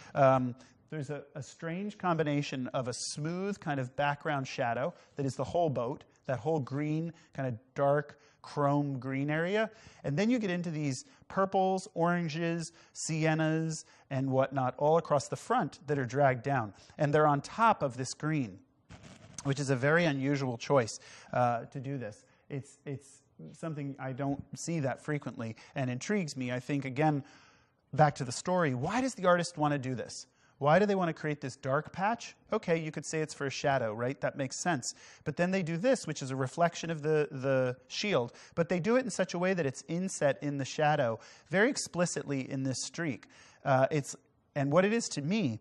There's a strange combination of a smooth kind of background shadow that is the whole boat, that whole green, kind of dark chrome green area. And then you get into these purples, oranges, siennas, and whatnot all across the front that are dragged down. And they're on top of this green, which is a very unusual choice to do this. It's something I don't see that frequently and intrigues me. I think, again, back to the story, why does the artist want to do this? Why do they want to create this dark patch? Okay, you could say it's for a shadow, right? That makes sense. But then they do this, which is a reflection of the shield. But they do it in such a way that it's inset in the shadow, very explicitly in this streak. And what it is to me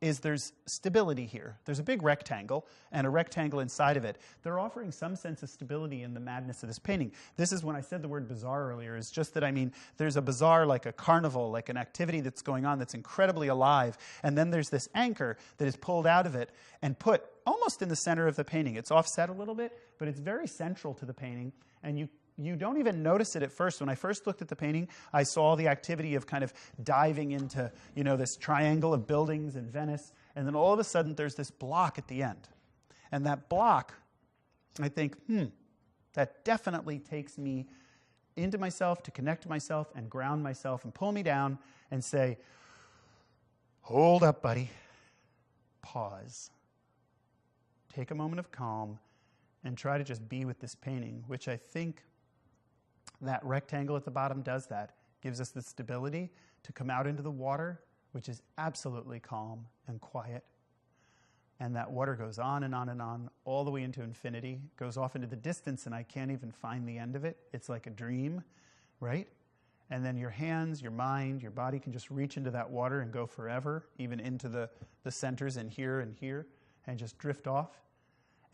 is there's stability here. There's a big rectangle and a rectangle inside of it. They're offering some sense of stability in the madness of this painting. This is when I said the word bizarre earlier, is just that, I mean, there's a bazaar like a carnival, like an activity that's going on that's incredibly alive, and then there's this anchor that is pulled out of it and put almost in the center of the painting. It's offset a little bit, but it's very central to the painting, and you don't even notice it at first. When I first looked at the painting, I saw the activity of kind of diving into, this triangle of buildings in Venice, and then all of a sudden there's this block at the end. And that block, I think, that definitely takes me into myself to connect to myself and ground myself and pull me down and say, hold up, buddy. Pause. Take a moment of calm and try to just be with this painting, which I think that rectangle at the bottom does that. Gives us the stability to come out into the water, which is absolutely calm and quiet. And that water goes on and on and on, all the way into infinity, goes off into the distance, and I can't even find the end of it. It's like a dream, right? And then your hands, your mind, your body can just reach into that water and go forever, even into the centers and here, and just drift off.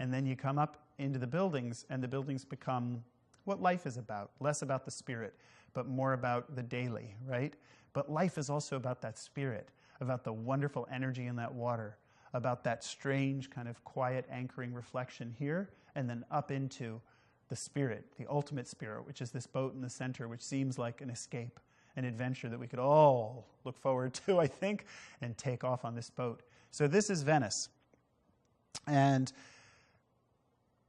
And then you come up into the buildings, and the buildings become what life is about, less about the spirit, but more about the daily, right? But life is also about that spirit, about the wonderful energy in that water, about that strange kind of quiet anchoring reflection here, and then up into the spirit, the ultimate spirit, which is this boat in the center, which seems like an escape, an adventure that we could all look forward to, I think, and take off on this boat. So this is Venice. And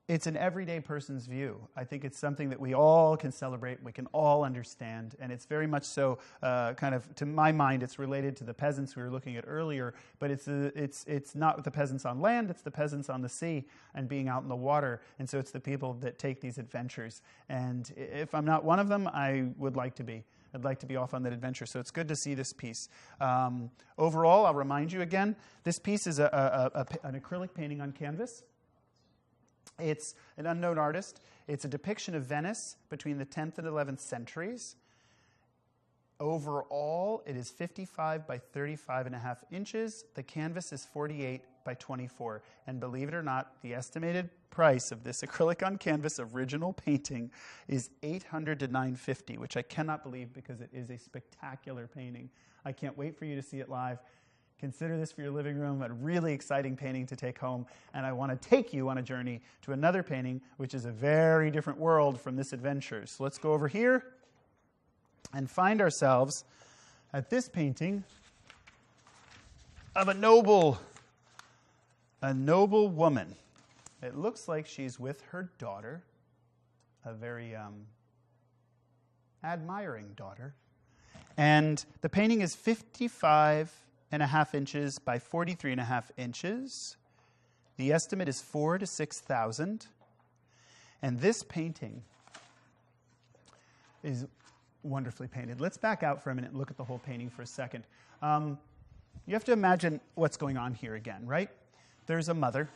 it's an everyday person's view. I think it's something that we all can celebrate, we can all understand, and it's very much so, kind of, to my mind, it's related to the peasants we were looking at earlier, but it's not the peasants on land, it's the peasants on the sea and being out in the water, and so it's the people that take these adventures. And if I'm not one of them, I would like to be. I'd like to be off on that adventure, so it's good to see this piece. Overall, I'll remind you again, this piece is an acrylic painting on canvas. It's an unknown artist. It's a depiction of Venice between the 10th and 11th centuries. Overall, it is 55 by 35.5 inches. The canvas is 48 by 24. And believe it or not, the estimated price of this acrylic on canvas original painting is $800 to $950, which I cannot believe because it is a spectacular painting. I can't wait for you to see it live. Consider this for your living room, a really exciting painting to take home. And I want to take you on a journey to another painting, which is a very different world from this adventure. So let's go over here and find ourselves at this painting of a noble woman. It looks like she's with her daughter, a very admiring daughter. And the painting is 55 12.5 inches by 43.5 inches. The estimate is $4,000 to $6,000. And this painting is wonderfully painted. Let's back out for a minute and look at the whole painting for a second. You have to imagine what's going on here again, right? There's a mother,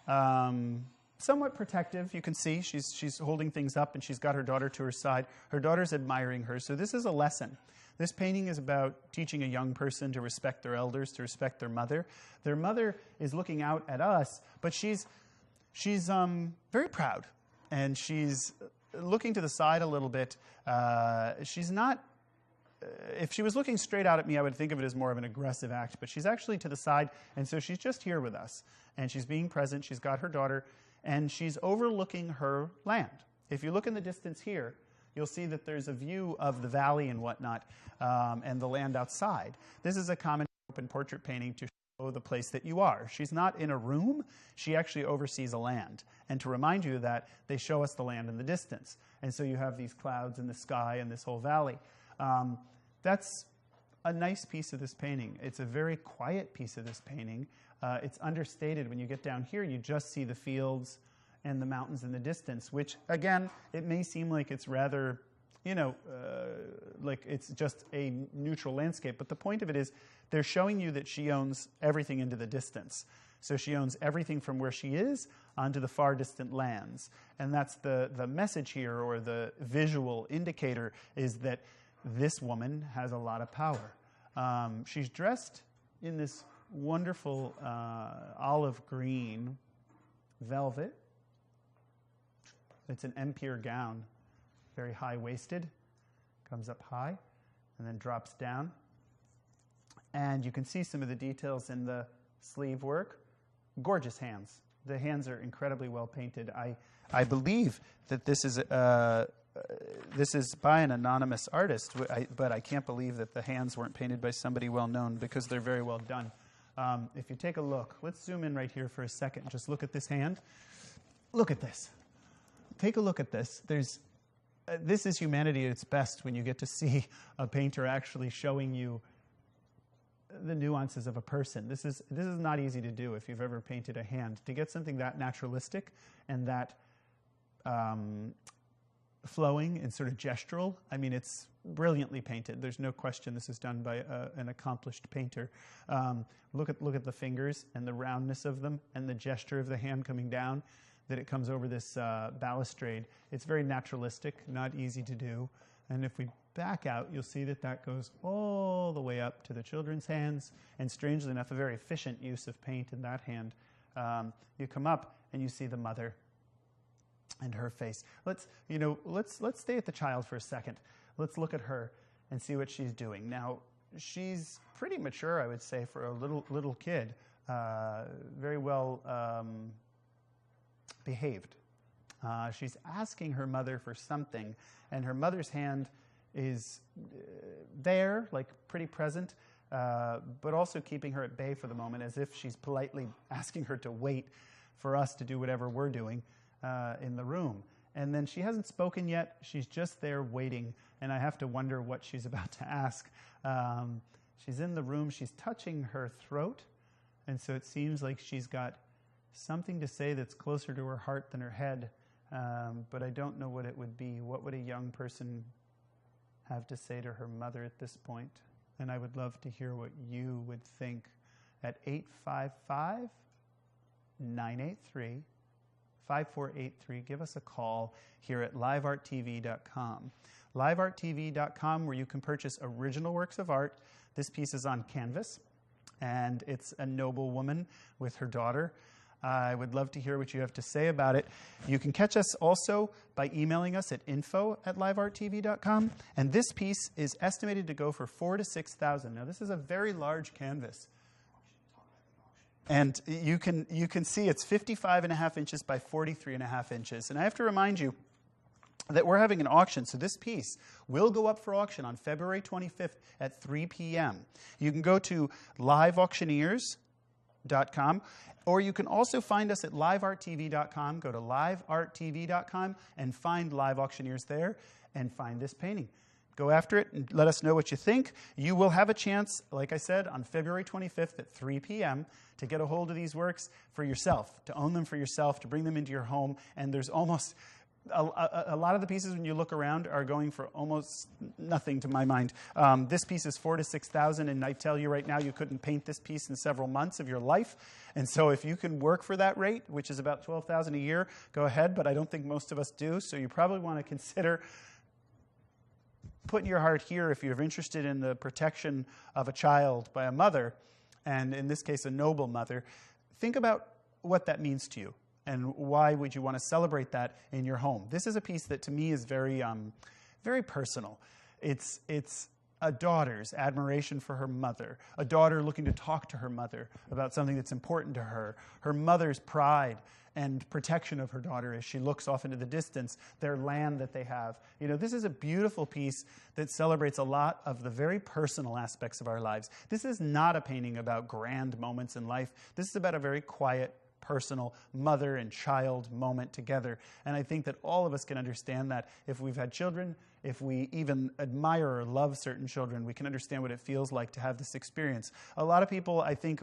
somewhat protective. You can see she's holding things up, and she's got her daughter to her side. Her daughter's admiring her. So this is a lesson. This painting is about teaching a young person to respect their elders, to respect their mother. Their mother is looking out at us, but she's very proud, and she's looking to the side a little bit. She's not. If she was looking straight out at me, I would think of it as more of an aggressive act, but she's actually to the side, and so she's just here with us, and she's being present. She's got her daughter, and she's overlooking her land. If you look in the distance here, you'll see that there's a view of the valley and whatnot, and the land outside. This is a common open portrait painting to show the place that you are. She's not in a room. She actually oversees a land. And to remind you of that, they show us the land in the distance. And so you have these clouds in the sky and this whole valley. That's a nice piece of this painting. It's a very quiet piece of this painting. It's understated. When you get down here, you just see the fields and the mountains in the distance, which, again, it may seem like it's rather, like it's just a neutral landscape. But the point of it is they're showing you that she owns everything into the distance. So she owns everything from where she is onto the far distant lands. And that's the message here, or the visual indicator, is that this woman has a lot of power. She's dressed in this wonderful olive green velvet. It's an empire gown, very high-waisted, comes up high and then drops down. And you can see some of the details in the sleeve work. Gorgeous hands. The hands are incredibly well painted. I believe that this is by an anonymous artist, but I can't believe that the hands weren't painted by somebody well-known, because they're very well done. If you take a look, let's zoom in right here for a second and just look at this hand. Look at this. Take a look at this. This is humanity at its best, when you get to see a painter actually showing you the nuances of a person. This is not easy to do if you've ever painted a hand. To get something that naturalistic and that flowing and sort of gestural, I mean, it's brilliantly painted. There's no question this is done by an accomplished painter. Look at the fingers and the roundness of them and the gesture of the hand coming down, that it comes over this balustrade. It's very naturalistic, not easy to do. And if we back out, you'll see that that goes all the way up to the children's hands, and strangely enough, a very efficient use of paint in that hand. You come up and you see the mother and her face. Let's stay at the child for a second. Let's look at her and see what she's doing. Now, she's pretty mature, I would say, for a little kid. Very well behaved. She's asking her mother for something, and her mother's hand is there, like pretty present, but also keeping her at bay for the moment, as if she's politely asking her to wait for us to do whatever we're doing in the room. And then she hasn't spoken yet. She's just there waiting, and I have to wonder what she's about to ask. She's in the room. She's touching her throat, and so it seems like she's got something to say that's closer to her heart than her head, but I don't know what it would be. What would a young person have to say to her mother at this point? And I would love to hear what you would think at 855-983-5483. Give us a call here at livearttv.com. Livearttv.com, where you can purchase original works of art. This piece is on canvas, and it's a noble woman with her daughter. I would love to hear what you have to say about it. You can catch us also by emailing us at info@livearttv.com. And this piece is estimated to go for $4,000 to $6,000. Now, this is a very large canvas. And you can see it's 55.5 inches by 43.5 inches. And I have to remind you that we're having an auction. So this piece will go up for auction on February 25th at 3 p.m. You can go to liveauctioneers.com, or you can also find us at livearttv.com. Go to livearttv.com and find Live Auctioneers there and find this painting. Go after it and let us know what you think. You will have a chance, like I said, on February 25th at 3 p.m. to get a hold of these works for yourself, to own them for yourself, to bring them into your home. And there's almost a lot of the pieces, when you look around, are going for almost nothing to my mind. This piece is $4,000 to $6,000, and I tell you right now, you couldn't paint this piece in several months of your life. And so if you can work for that rate, which is about $12,000 a year, go ahead, but I don't think most of us do. So you probably want to consider putting your heart here if you're interested in the protection of a child by a mother, and in this case, a noble mother. Think about what that means to you. And why would you want to celebrate that in your home? This is a piece that to me is very, very personal. It's a daughter's admiration for her mother, a daughter looking to talk to her mother about something that's important to her, her mother's pride and protection of her daughter as she looks off into the distance, their land that they have. You know, this is a beautiful piece that celebrates a lot of the very personal aspects of our lives. This is not a painting about grand moments in life. This is about a very quiet, personal mother and child moment together. And I think that all of us can understand that if we've had children, if we even admire or love certain children, we can understand what it feels like to have this experience. A lot of people, I think,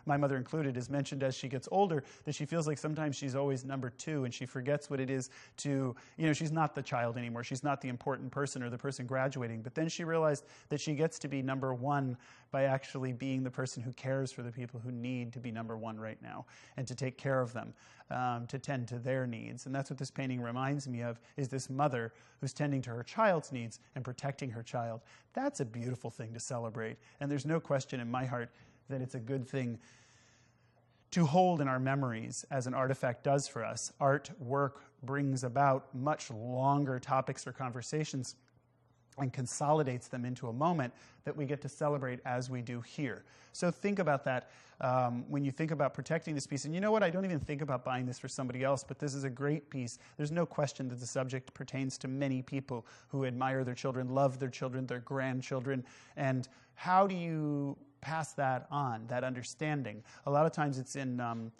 my mother included, has mentioned as she gets older that she feels like sometimes she's always number two and she forgets what it is to, you know, she's not the child anymore. She's not the important person or the person graduating. But then she realized that she gets to be number one by actually being the person who cares for the people who need to be number one right now and to take care of them, to tend to their needs. And that's what this painting reminds me of, is this mother who's tending to her child's needs and protecting her child. That's a beautiful thing to celebrate. And there's no question in my heart that it's a good thing to hold in our memories, as an artifact does for us. Art, work brings about much longer topics or conversations and consolidates them into a moment that we get to celebrate as we do here. So think about that when you think about protecting this piece. And you know what? I don't even think about buying this for somebody else, but this is a great piece. There's no question that the subject pertains to many people who admire their children, love their children, their grandchildren. And how do you pass that on, that understanding? A lot of times it's in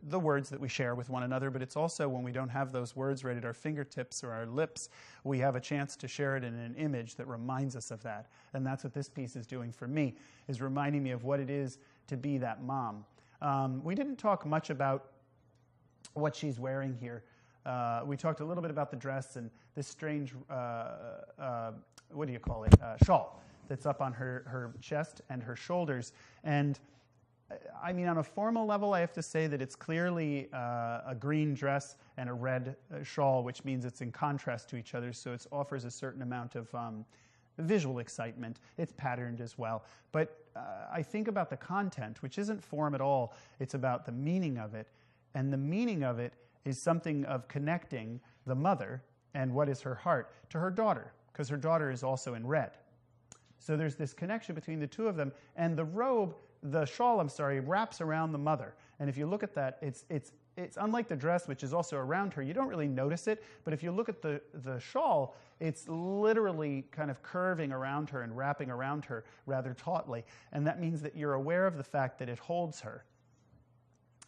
the words that we share with one another, but it's also when we don't have those words right at our fingertips or our lips, we have a chance to share it in an image that reminds us of that. And that's what this piece is doing for me, is reminding me of what it is to be that mom. We didn't talk much about what she's wearing here. We talked a little bit about the dress and this strange, what do you call it, shawl that's up on her chest and her shoulders. And I mean, on a formal level, I have to say that it's clearly a green dress and a red shawl, which means it's in contrast to each other, so it offers a certain amount of visual excitement. It's patterned as well. But I think about the content, which isn't form at all. It's about the meaning of it, and the meaning of it is something of connecting the mother and what is her heart to her daughter, because her daughter is also in red. So there's this connection between the two of them, and the shawl, wraps around the mother. And if you look at that, it's unlike the dress, which is also around her. You don't really notice it, but if you look at the shawl, it's literally kind of curving around her and wrapping around her rather tautly. And that means that you're aware of the fact that it holds her.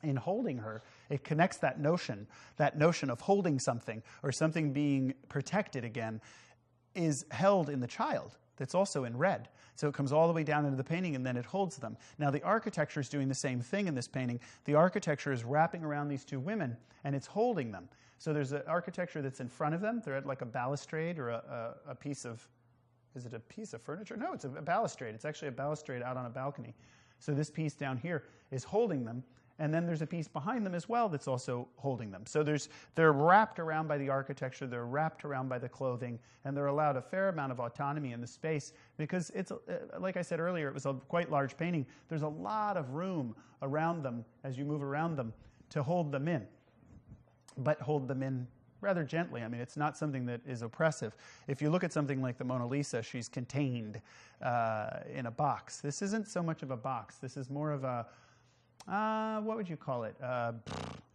In holding her, it connects that notion of holding something or something being protected again is held in the child. That's also in red. So it comes all the way down into the painting and then it holds them. Now the architecture is doing the same thing in this painting. The architecture is wrapping around these two women and it's holding them. So there's an architecture that's in front of them. They're at like a balustrade or a piece of, is it a piece of furniture? No, it's a balustrade. It's actually a balustrade out on a balcony. So this piece down here is holding them. And then there's a piece behind them as well that's also holding them. So they're wrapped around by the architecture, they're wrapped around by the clothing, and they're allowed a fair amount of autonomy in the space because it's, like I said earlier, it was a quite large painting. There's a lot of room around them as you move around them to hold them in, but hold them in rather gently. I mean, it's not something that is oppressive. If you look at something like the Mona Lisa, she's contained in a box. This isn't so much of a box. This is more of a what would you call it?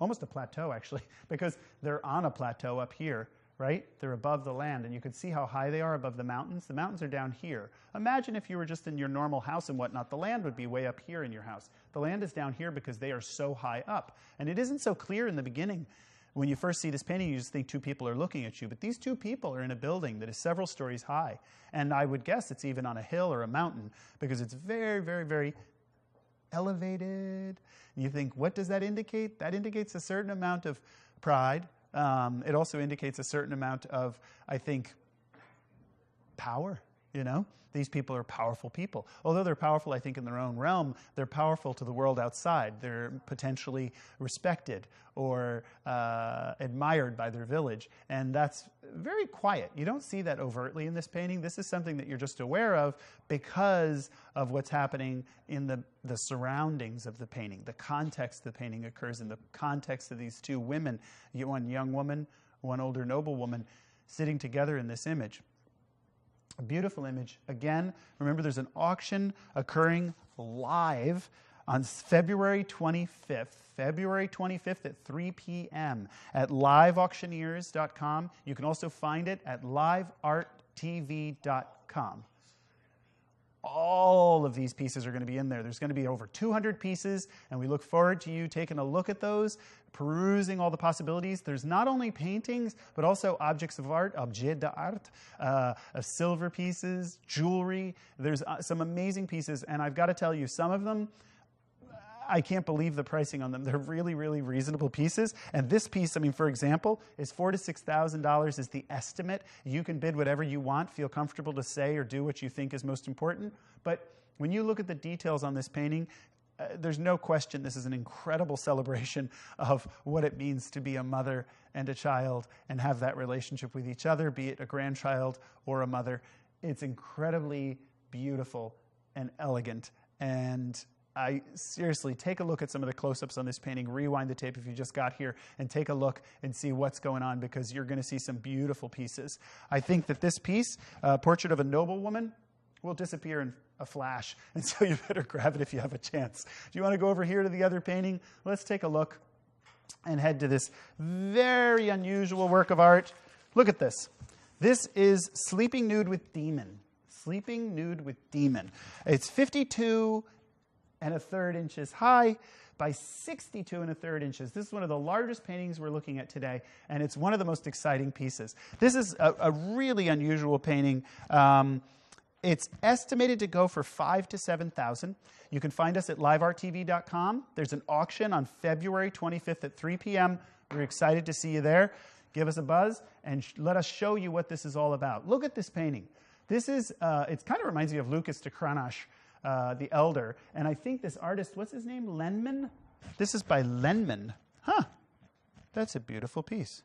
Almost a plateau, actually, because they're on a plateau up here, right? They're above the land, and you can see how high they are above the mountains. The mountains are down here. Imagine if you were just in your normal house and whatnot. The land would be way up here in your house. The land is down here because they are so high up, and it isn't so clear in the beginning When you first see this painting, you just think two people are looking at you. But these two people are in a building that is several stories high. And I would guess it's even on a hill or a mountain because it's very, very, very elevated. And you think, what does that indicate? That indicates a certain amount of pride. It also indicates a certain amount of, I think, power, you know? These people are powerful people. Although they're powerful, I think, in their own realm, they're powerful to the world outside. They're potentially respected or admired by their village. And that's very quiet. You don't see that overtly in this painting. This is something that you're just aware of because of what's happening in the surroundings of the painting. The context the painting occurs in, the context of these two women, one young woman, one older noble woman, sitting together in this image. A beautiful image. Again, remember there's an auction occurring live on February 25th. February 25th at 3 p.m. at liveauctioneers.com. You can also find it at livearttv.com. All of these pieces are going to be in there. There's going to be over 200 pieces, and we look forward to you taking a look at those, perusing all the possibilities. There's not only paintings, but also objects of art, objets d'art, silver pieces, jewelry. There's some amazing pieces, and I've got to tell you, some of them, I can't believe the pricing on them. They're really, really reasonable pieces. And this piece, I mean, for example, is $4,000 to $6,000 is the estimate. You can bid whatever you want, feel comfortable to say or do what you think is most important. But when you look at the details on this painting, there's no question this is an incredible celebration of what it means to be a mother and a child and have that relationship with each other, be it a grandchild or a mother. It's incredibly beautiful and elegant. And I seriously, take a look at some of the close-ups on this painting. Rewind the tape if you just got here and take a look and see what's going on because you're going to see some beautiful pieces. I think that this piece, Portrait of a Noble Woman, will disappear in a flash, and so you better grab it if you have a chance. Do you want to go over here to the other painting? Let's take a look and head to this very unusual work of art. Look at this. This is Sleeping Nude with Demon. Sleeping Nude with Demon. It's 52 1/3 inches high by 62 1/3 inches. This is one of the largest paintings we're looking at today, and it's one of the most exciting pieces. This is a really unusual painting. It's estimated to go for $5,000 to $7,000. You can find us at livearttv.com. There's an auction on February 25th at 3 p.m. We're excited to see you there. Give us a buzz and let us show you what this is all about. Look at this painting. This is, it kind of reminds me of Lucas de Cranach, the elder. And I think this artist, what's his name? Lenman? This is by Lenman. Huh. That's a beautiful piece.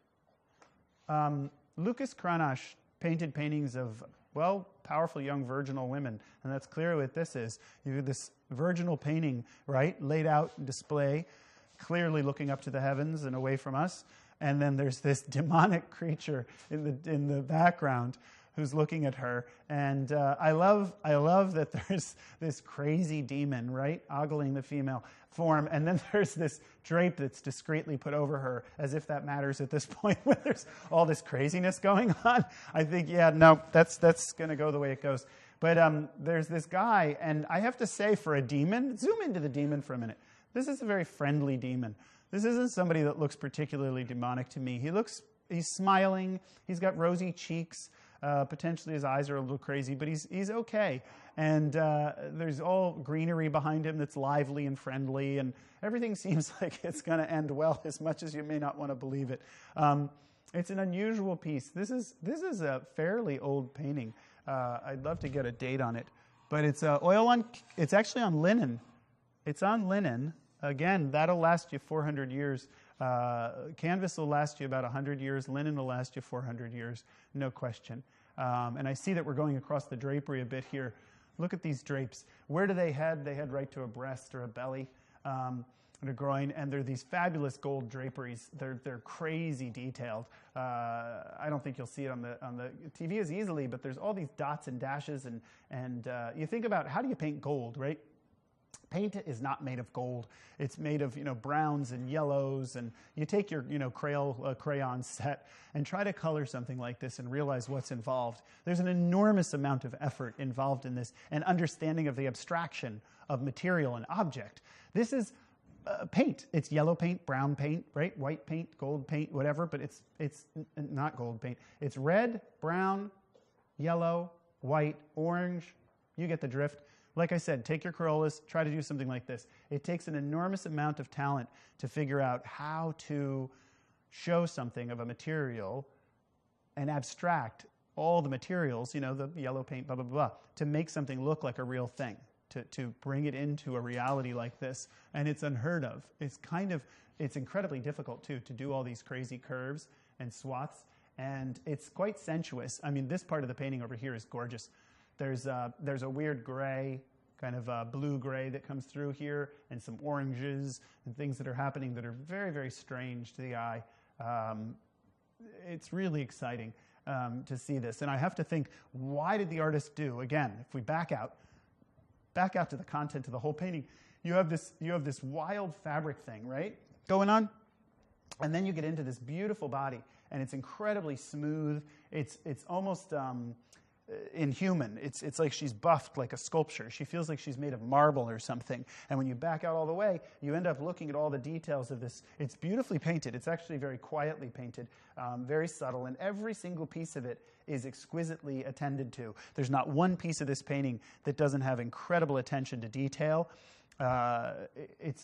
Lucas Cranach painted paintings of, well, powerful young virginal women. And that's clearly what this is. You have this virginal painting, right, laid out in display, clearly looking up to the heavens and away from us. And then there's this demonic creature in the background who's looking at her. And I love that there's this crazy demon, right, ogling the female form. And then there's this drape that's discreetly put over her, as if that matters at this point when there's all this craziness going on. I think, yeah, no, that's going to go the way it goes. But there's this guy, and I have to say, for a demon, zoom into the demon for a minute. This is a very friendly demon. This isn't somebody that looks particularly demonic to me. He's smiling. He's got rosy cheeks. Potentially his eyes are a little crazy, but he's okay. And there's all greenery behind him that's lively and friendly, and everything seems like it's going to end well, as much as you may not want to believe it. It's an unusual piece. This is a fairly old painting. I'd love to get a date on it, but it's it's actually on linen. It's on linen. Again, that'll last you 400 years. Canvas will last you about 100 years. Linen will last you 400 years, no question. And I see that we're going across the drapery a bit here. Look at these drapes. Where do they head? They head right to a breast or a belly and a groin. And they're these fabulous gold draperies. They're crazy detailed. I don't think you'll see it on the TV as easily, but there's all these dots and dashes. And you think about, how do you paint gold, right? Paint is not made of gold. It's made of, browns and yellows, and you take your, crayon set and try to color something like this and realize what's involved. There's an enormous amount of effort involved in this and understanding of the abstraction of material and object. This is paint. It's yellow paint, brown paint, right? White paint, gold paint, whatever, but it's not gold paint. It's red, brown, yellow, white, orange. You get the drift. Like I said, take your Corollas, try to do something like this. It takes an enormous amount of talent to figure out how to show something of a material and abstract all the materials, the yellow paint, blah, blah, blah, to make something look like a real thing, to bring it into a reality like this. And it's unheard of. It's incredibly difficult, too, to do all these crazy curves and swaths. And it's quite sensuous. I mean, this part of the painting over here is gorgeous. There's a weird gray, kind of blue-gray that comes through here, and some oranges and things that are happening that are very, very strange to the eye. It's really exciting to see this. And I have to think, why did the artist do? Again, if we back out to the content of the whole painting, you have this wild fabric thing, right, going on, and then you get into this beautiful body, and it's incredibly smooth. It's almost inhuman. It's like she's buffed like a sculpture. She feels like she's made of marble or something. And when you back out all the way, you end up looking at all the details of this. It's beautifully painted. It's actually very quietly painted, very subtle, and every single piece of it is exquisitely attended to. There's not one piece of this painting that doesn't have incredible attention to detail. This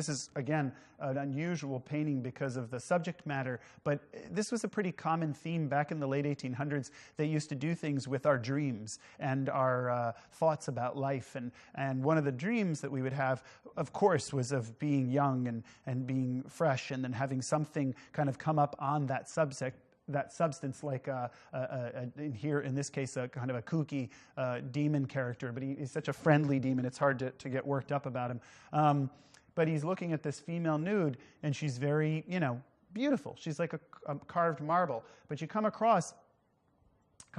is again an unusual painting because of the subject matter, but this was a pretty common theme back in the late 1800s. They used to do things with our dreams and our thoughts about life, and one of the dreams that we would have, of course, was of being young and being fresh, and then having something kind of come up on that substance, like in this case, a kind of a kooky demon character, but he's such a friendly demon, it's hard to get worked up about him. But he's looking at this female nude, and she's very, beautiful. She's like a carved marble. But you come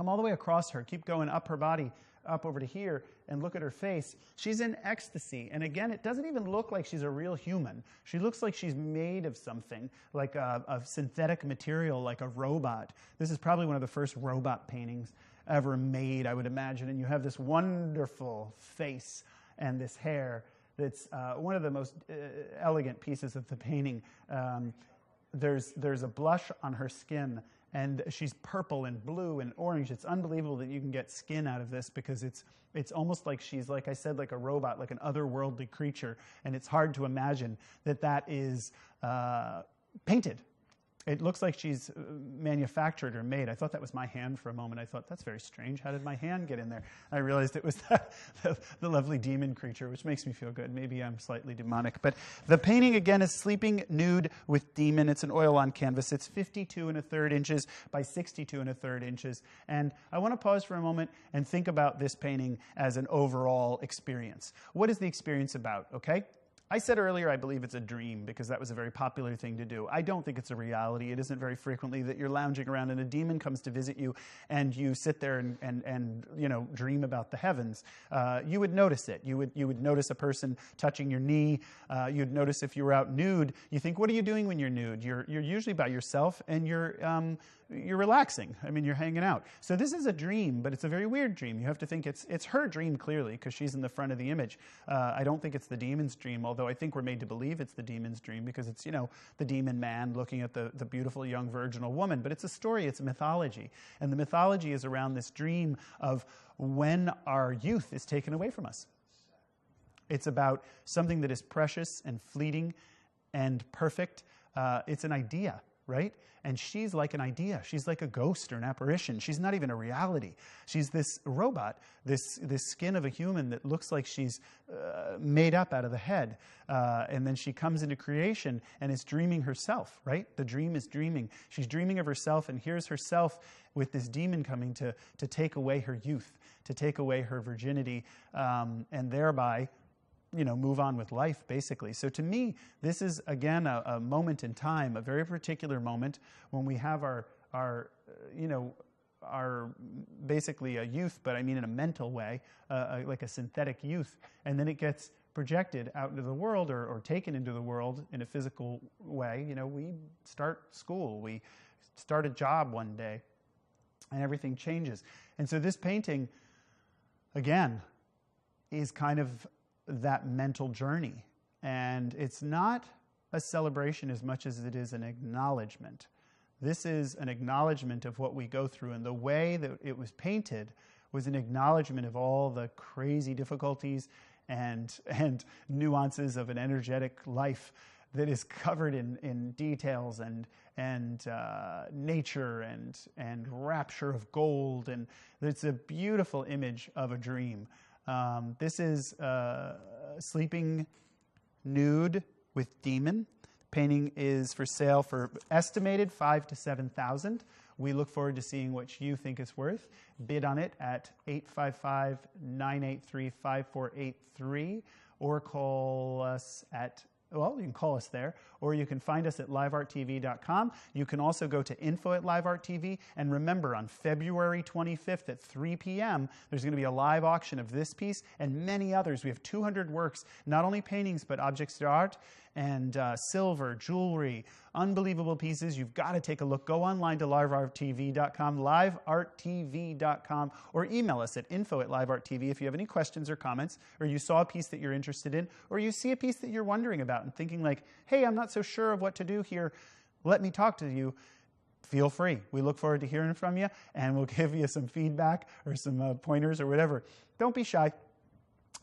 all the way across her, keep going up her body, up over to here, and look at her face. She's in ecstasy. And again, it doesn't even look like she's a real human. She looks like she's made of something, like a synthetic material, like a robot. This is probably one of the first robot paintings ever made, I would imagine. And you have this wonderful face and this hair that's one of the most elegant pieces of the painting. There's a blush on her skin, and she's purple and blue and orange. It's unbelievable that you can get skin out of this, because it's almost like she's, like I said, like a robot, like an otherworldly creature. And it's hard to imagine that is painted. It looks like she's manufactured or made. I thought that was my hand for a moment. I thought, that's very strange. How did my hand get in there? I realized it was the lovely demon creature, which makes me feel good. Maybe I'm slightly demonic. But the painting, again, is Sleeping Nude with Demon. It's an oil on canvas. It's 52 1/3 inches by 62 1/3 inches. And I want to pause for a moment and think about this painting as an overall experience. What is the experience about, okay? I said earlier I believe it's a dream, because that was a very popular thing to do. I don't think it's a reality. It isn't very frequently that you're lounging around and a demon comes to visit you and you sit there and dream about the heavens. You would notice it. You would notice a person touching your knee. You'd notice if you were out nude. You think, what are you doing when you're nude? You're usually by yourself, and you're relaxing. I mean, you're hanging out. So this is a dream, but it's a very weird dream. You have to think it's her dream, clearly, because she's in the front of the image. I don't think it's the demon's dream, although I think we're made to believe it's the demon's dream, because it's, the demon man looking at the beautiful young virginal woman. But it's a story, it's a mythology. And the mythology is around this dream of when our youth is taken away from us. It's about something that is precious and fleeting and perfect. It's an idea, right? And she's like an idea. She's like a ghost or an apparition. She's not even a reality. She's this robot, this skin of a human that looks like she's made up out of the head. And then she comes into creation and is dreaming herself, right? The dream is dreaming. She's dreaming of herself, and here's herself with this demon coming to take away her youth, to take away her virginity, and thereby move on with life, basically. So to me, this is, again, a moment in time, a very particular moment when we have our basically a youth, but I mean in a mental way, like a synthetic youth, and then it gets projected out into the world or taken into the world in a physical way. We start school, we start a job one day, and everything changes. And so this painting, again, is kind of that mental journey And it's not a celebration as much as it is an acknowledgement. This is an acknowledgement of what we go through, and the way that it was painted was an acknowledgement of all the crazy difficulties and nuances of an energetic life that is covered in details and nature and rapture of gold, and it's a beautiful image of a dream. This is Sleeping Nude with Demon. Painting is for sale for estimated $5,000 to $7,000. We look forward to seeing what you think it's worth. Bid on it at 855-983-5483 or call us at, well, you can call us there, or you can find us at livearttv.com. You can also go to info@livearttv. And remember, on February 25th at 3 p.m., there's going to be a live auction of this piece and many others. We have 200 works, not only paintings, but objects d'art and silver, jewelry, unbelievable pieces. You've got to take a look. Go online to livearttv.com, livearttv.com, or email us at info@livearttv if you have any questions or comments, or you saw a piece that you're interested in, or you see a piece that you're wondering about and thinking like, hey, I'm not so sure of what to do here. Let me talk to you. Feel free. We look forward to hearing from you, and we'll give you some feedback or some pointers or whatever. Don't be shy.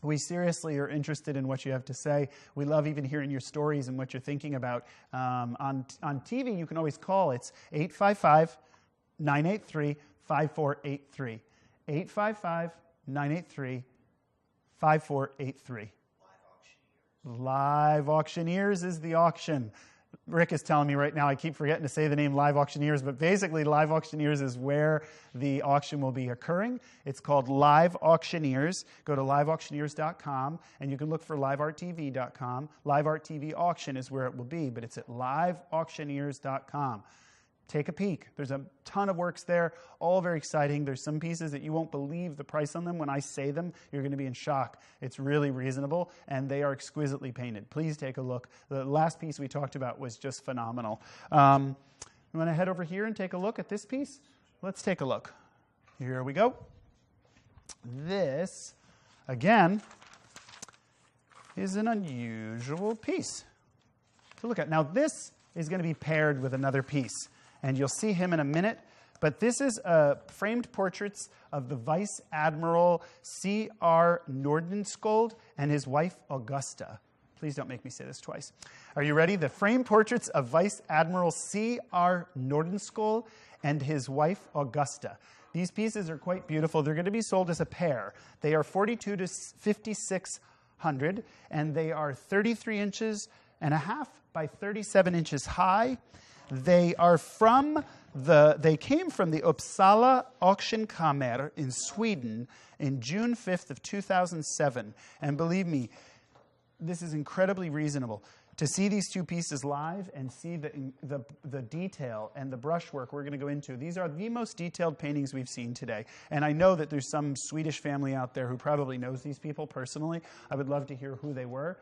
We seriously are interested in what you have to say. We love even hearing your stories and what you're thinking about. On TV, you can always call. It's 855-983-5483. 855-983-5483. Live Auctioneers is the auction. Rick is telling me right now, I keep forgetting to say the name Live Auctioneers, but basically Live Auctioneers is where the auction will be occurring. It's called Live Auctioneers. Go to liveauctioneers.com, and you can look for livearttv.com. Live Art TV Auction is where it will be, but it's at liveauctioneers.com. Take a peek. There's a ton of works there, all very exciting. There's some pieces that you won't believe the price on them. When I say them, you're going to be in shock. It's really reasonable, and they are exquisitely painted. Please take a look. The last piece we talked about was just phenomenal. You want to head over here and take a look at this piece? Let's take a look. Here we go. This, again, is an unusual piece to look at. Now, this is going to be paired with another piece, and you'll see him in a minute. But this is framed portraits of the Vice Admiral C.R. Nordenskjold and his wife, Augusta. Please don't make me say this twice. Are you ready? The framed portraits of Vice Admiral C.R. Nordenskjold and his wife, Augusta. These pieces are quite beautiful. They're going to be sold as a pair. They are 42 to 5600, and they are 33 inches and a half by 37 inches high. They are they came from the Uppsala Auktionskammer in Sweden in June 5th of 2007. And believe me, this is incredibly reasonable. To see these two pieces live and see the detail and the brushwork we're going to go into. These are the most detailed paintings we've seen today. And I know that there's some Swedish family out there who probably knows these people personally. I would love to hear who they were.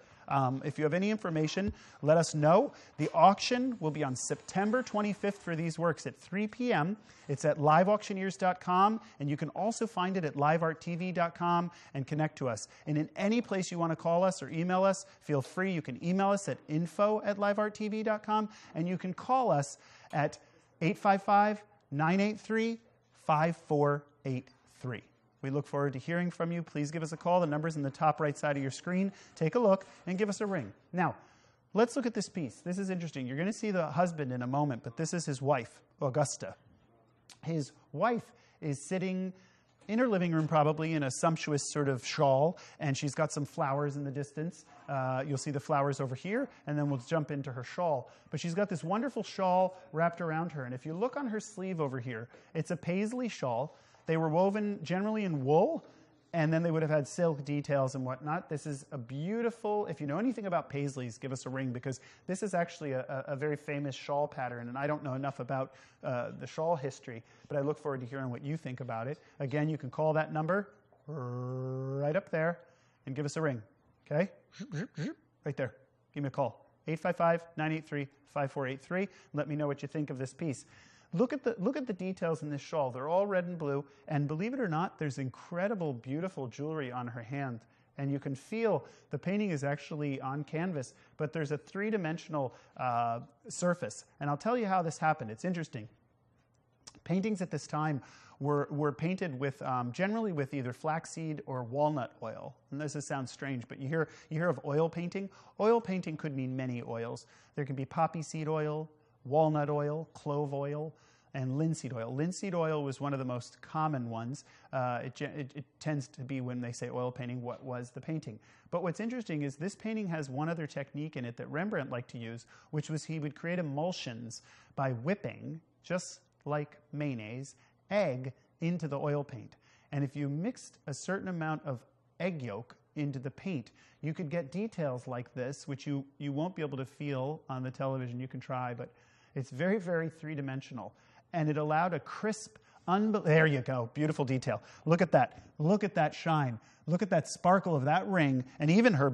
If you have any information, let us know. The auction will be on September 25th for these works at 3 p.m. It's at liveauctioneers.com, and you can also find it at livearttv.com and connect to us. And in any place you want to call us or email us, feel free. You can email us at info@livearttv.com, and you can call us at 855-983-5483. We look forward to hearing from you. Please give us a call. The number's in the top right side of your screen. Take a look and give us a ring. Now, let's look at this piece. This is interesting. You're going to see the husband in a moment, but this is his wife, Augusta. His wife is sitting in her living room, probably in a sumptuous sort of shawl, and she's got some flowers in the distance. You'll see the flowers over here, and then we'll jump into her shawl. But she's got this wonderful shawl wrapped around her, and if you look on her sleeve over here, it's a paisley shawl. They were woven generally in wool, and then they would have had silk details and whatnot. This is a beautiful, if you know anything about paisleys, give us a ring, because this is actually a very famous shawl pattern, and I don't know enough about the shawl history, but I look forward to hearing what you think about it. Again, you can call that number right up there and give us a ring, okay? Right there. Give me a call. 855-983-5483. Let me know what you think of this piece. Look at the details in this shawl. They're all red and blue, and believe it or not, there's incredible, beautiful jewelry on her hand And you can feel the painting is actually on canvas, but there's a three-dimensional surface. And I'll tell you how this happened. It's interesting. Paintings at this time were painted with generally with either flaxseed or walnut oil. And this sounds strange, but you hear of oil painting. Oil painting could mean many oils. There can be poppy seed oil, walnut oil, clove oil, and linseed oil. Linseed oil was one of the most common ones. It tends to be, when they say oil painting, what was the painting. But what's interesting is this painting has one other technique in it that Rembrandt liked to use, which was he would create emulsions by whipping, just like mayonnaise, egg into the oil paint. And if you mixed a certain amount of egg yolk into the paint, you could get details like this, which you won't be able to feel on the television. You can try, but it's very, very three-dimensional. And it allowed a crisp, there you go, beautiful detail. Look at that. Look at that shine. Look at that sparkle of that ring, and even her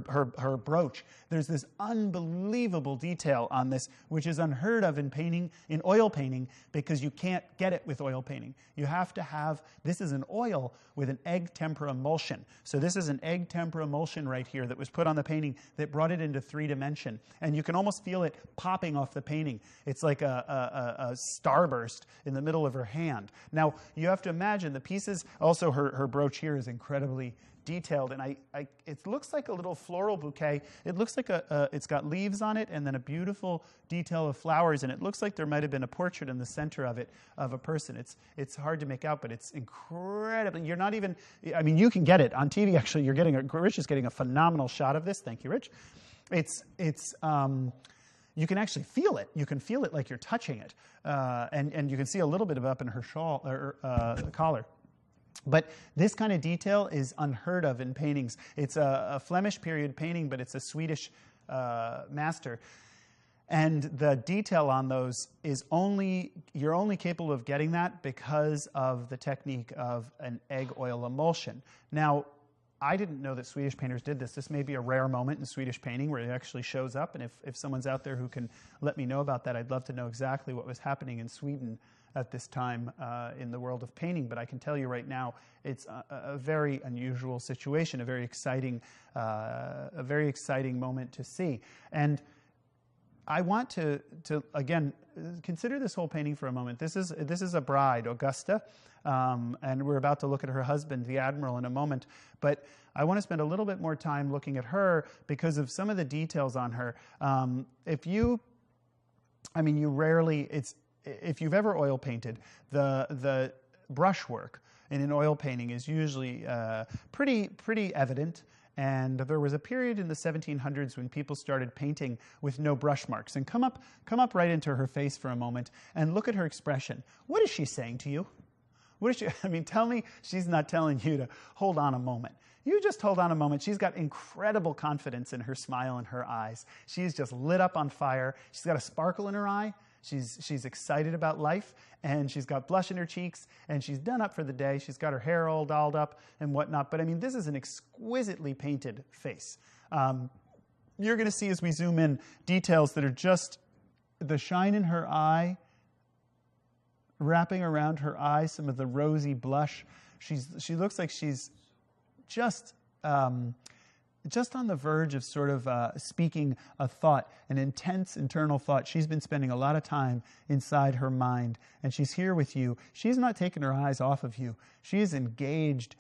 brooch. There's this unbelievable detail on this, which is unheard of in painting, in oil painting, because you can't get it with oil painting. You have to have, this is an oil with an egg tempera emulsion. So this is an egg tempera emulsion right here that was put on the painting that brought it into 3D. And you can almost feel it popping off the painting. It's like a starburst in the middle of her hand. Now, you have to imagine the pieces, also her brooch here is incredibly detailed, and it looks like a little floral bouquet. It looks like it's got leaves on it and then a beautiful detail of flowers, and it looks like there might have been a portrait in the center of it of a person. It's hard to make out, but it's incredibly, you're not even, I mean, you can get it on TV. Actually, Rich is getting a phenomenal shot of this. Thank you, Rich. You can actually feel it. You can feel it like you're touching it, and you can see a little bit of up in her shawl or collar. But this kind of detail is unheard of in paintings. It's a Flemish period painting, but it's a Swedish master. And the detail on those is you're only capable of getting that because of the technique of an egg oil emulsion. Now, I didn't know that Swedish painters did this. This may be a rare moment in Swedish painting where it actually shows up. And if someone's out there who can let me know about that, I'd love to know exactly what was happening in Sweden at this time in the world of painting. But I can tell you right now, it's a very unusual situation, a very exciting moment to see. And I want to again consider this whole painting for a moment. This is a bride, Augusta, and we're about to look at her husband, the admiral, in a moment. But I want to spend a little bit more time looking at her because of some of the details on her. If you've ever oil painted, the brushwork in an oil painting is usually pretty evident. And there was a period in the 1700s when people started painting with no brush marks. And come up right into her face for a moment and look at her expression. What is she saying to you? Tell me she's not telling you to hold on a moment. You just hold on a moment. She's got incredible confidence in her smile and her eyes. She's just lit up on fire. She's got a sparkle in her eye. She's excited about life, and she's got blush in her cheeks, and she's done up for the day. She's got her hair all dolled up and whatnot. But this is an exquisitely painted face. You're going to see as we zoom in details that are just the shine in her eye, wrapping around her eye, some of the rosy blush. She looks like she's just on the verge of sort of speaking a thought, an intense internal thought. She's been spending a lot of time inside her mind, and she's here with you. She's not taking her eyes off of you. She is engaged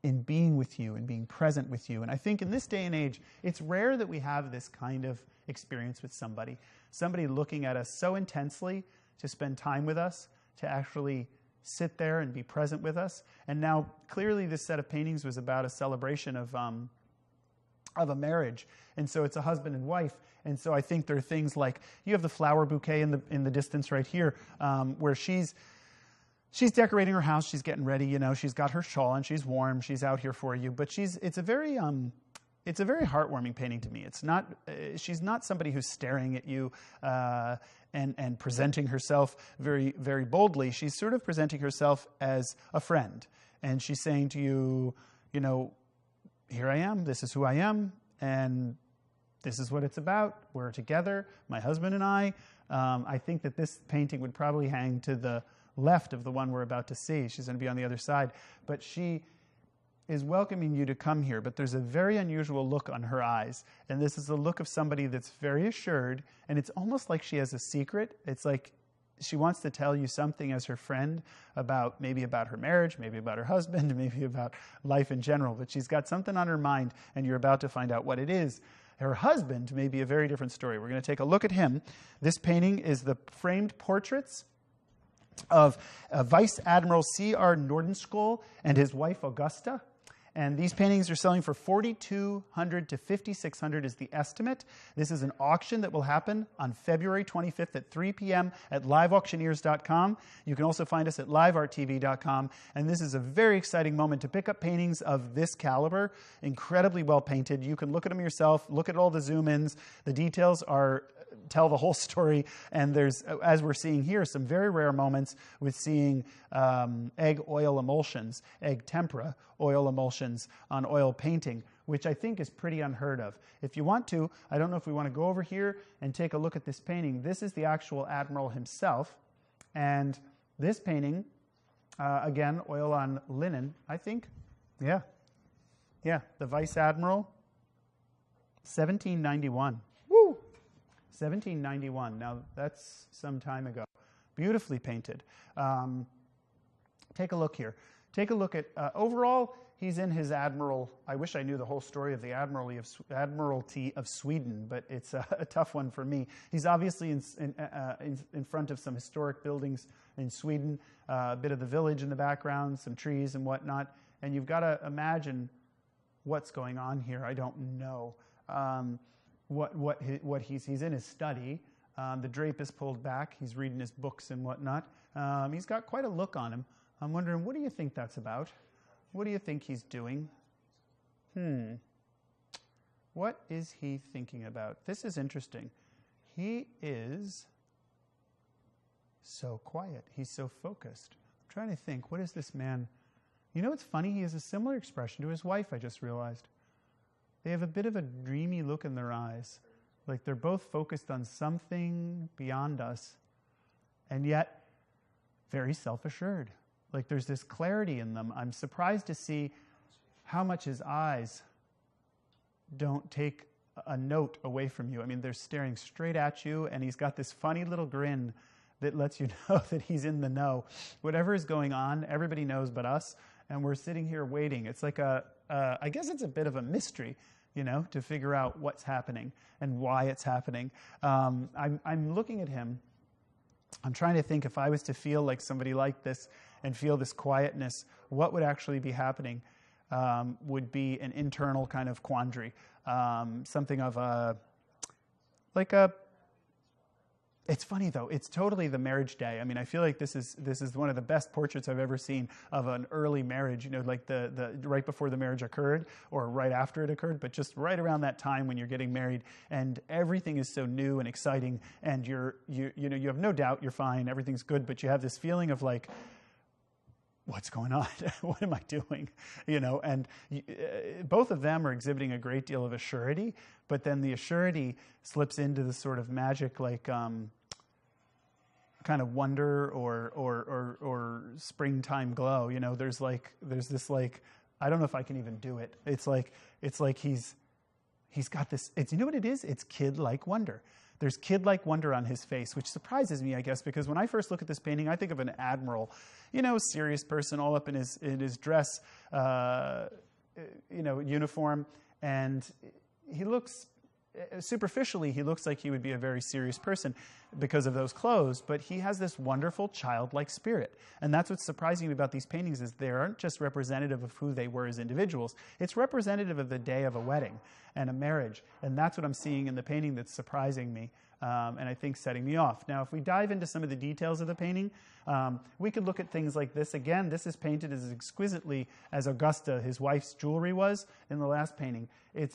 in being with you and being present with you. And I think in this day and age, it's rare that we have this kind of experience with somebody looking at us so intensely to spend time with us, to actually sit there and be present with us. And now, clearly, this set of paintings was about a celebration of a marriage, and so it's a husband and wife. And so I think there are things like, you have the flower bouquet in the distance right here, where she's decorating her house, she's getting ready, she's got her shawl and she's warm, she's out here for you. But it's a very heartwarming painting to me. She's not somebody who's staring at you and presenting herself very, very boldly. She's sort of presenting herself as a friend, and she's saying to you, here I am, this is who I am, and this is what it's about. We're together, my husband and I. I think that this painting would probably hang to the left of the one we're about to see. She's going to be on the other side. But is welcoming you to come here, but there's a very unusual look on her eyes. And this is the look of somebody that's very assured, and it's almost like she has a secret. It's like she wants to tell you something as her friend about, maybe about her marriage, maybe about her husband, maybe about life in general, but she's got something on her mind, and you're about to find out what it is. Her husband may be a very different story. We're going to take a look at him. This painting is the framed portraits of Vice Admiral C.R. Nordenskjöld and his wife Augusta. And these paintings are selling for $4,200 to $5,600 is the estimate. This is an auction that will happen on February 25th at 3 p.m. at liveauctioneers.com. You can also find us at livearttv.com. And this is a very exciting moment to pick up paintings of this caliber, incredibly well painted. You can look at them yourself, look at all the zoom-ins. The details tell the whole story, and there's, as we're seeing here, some very rare moments with seeing egg oil emulsions, egg tempera oil emulsions on oil painting, which I think is pretty unheard of. If you want to, I don't know if we want to go over here and take a look at this painting. This is the actual admiral himself, and this painting, again, oil on linen, I think. Yeah, the Vice Admiral, 1791. Woo! 1791. Now, that's some time ago. Beautifully painted. Take a look here. Take a look at, overall, he's in his admiral. I wish I knew the whole story of the Admiralty of Sweden, but it's a tough one for me. He's obviously in front of some historic buildings in Sweden, a bit of the village in the background, some trees and whatnot, and you've got to imagine what's going on here. I don't know. He's in his study. The drape is pulled back. He's reading his books and whatnot. He's got quite a look on him. I'm wondering, what do you think that's about? What do you think he's doing? What is he thinking about? This is interesting. He is so quiet. He's so focused. I'm trying to think, what is this man? You know what's funny? He has a similar expression to his wife, I just realized. They have a bit of a dreamy look in their eyes, like they're both focused on something beyond us, and yet very self-assured. Like there's this clarity in them. I'm surprised to see how much his eyes don't take a note away from you. I mean, they're staring straight at you, and he's got this funny little grin that lets you know that he's in the know. Whatever is going on, everybody knows but us, and we're sitting here waiting. It's like I guess it's a bit of a mystery, you know, to figure out what's happening and why it's happening. I'm looking at him. I'm trying to think, if I was to feel like somebody like this and feel this quietness, what would actually be happening? Would be an internal kind of quandary, something of it's funny though, it's totally the marriage day. I mean, I feel like this is one of the best portraits I've ever seen of an early marriage, you know, like the right before the marriage occurred or right after it occurred, but just right around that time when you're getting married and everything is so new and exciting, and you have no doubt you're fine, everything's good, but you have this feeling of like, what's going on? What am I doing? You know, and both of them are exhibiting a great deal of assurity, but then the assurity slips into the sort of magic, like kind of wonder or springtime glow. You know, there's this like, I don't know if I can even do it. It's like he's got this. You know what it is? It's kid-like wonder. There's kid-like wonder on his face, which surprises me, I guess, because when I first look at this painting, I think of an admiral, you know, serious person, all up in his dress, uniform, and he looks, superficially, he looks like he would be a very serious person because of those clothes, but he has this wonderful childlike spirit. And that's what's surprising me about these paintings, is they aren't just representative of who they were as individuals. It's representative of the day of a wedding and a marriage. And that's what I'm seeing in the painting that's surprising me, and I think setting me off. Now, if we dive into some of the details of the painting, we could look at things like this. Again, this is painted as exquisitely as Augusta, his wife's jewelry, was in the last painting. It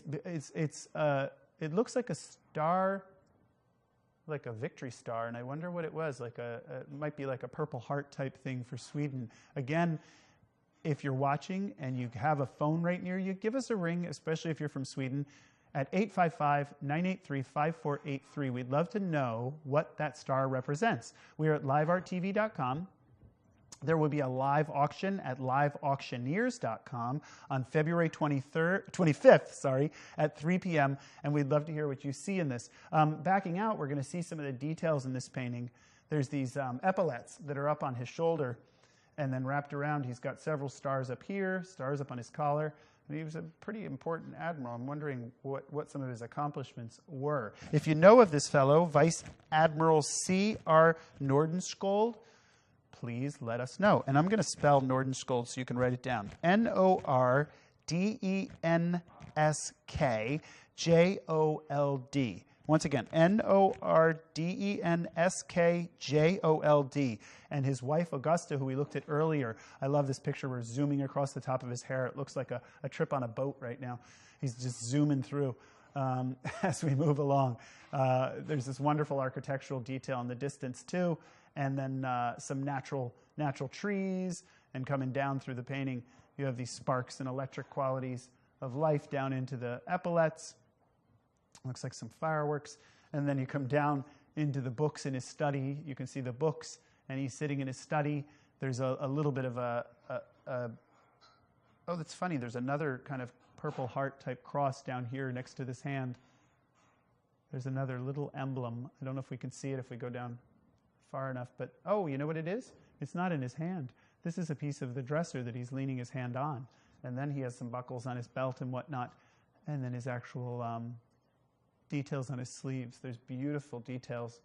looks like a star, like a victory star, and I wonder what it was. It might be like a Purple Heart type thing for Sweden. Again, if you're watching and you have a phone right near you, give us a ring, especially if you're from Sweden, at 855-983-5483. We'd love to know what that star represents. We are at livearttv.com, There will be a live auction at liveauctioneers.com on February 25th, at 3 p.m., and we'd love to hear what you see in this. Backing out, we're going to see some of the details in this painting. There's these epaulets that are up on his shoulder, and then wrapped around, he's got several stars up here, stars up on his collar. And he was a pretty important admiral. I'm wondering what some of his accomplishments were. If you know of this fellow, Vice Admiral C.R. Nordenskjold, please let us know. And I'm going to spell Nordenskjold so you can write it down. Nordenskjold. Once again, Nordenskjold. And his wife, Augusta, who we looked at earlier. I love this picture. We're zooming across the top of his hair. It looks like a trip on a boat right now. He's just zooming through as we move along. There's this wonderful architectural detail in the distance, too. And then some natural trees, and coming down through the painting, you have these sparks and electric qualities of life down into the epaulets. Looks like some fireworks. And then you come down into the books in his study. You can see the books, and he's sitting in his study. There's a little bit of oh, that's funny. There's another kind of Purple Heart type cross down here next to this hand. There's another little emblem. I don't know if we can see it if we go down far enough, but oh, you know what it is? It's not in his hand. This is a piece of the dresser that he's leaning his hand on. And then he has some buckles on his belt and whatnot. And then his actual details on his sleeves. There's beautiful details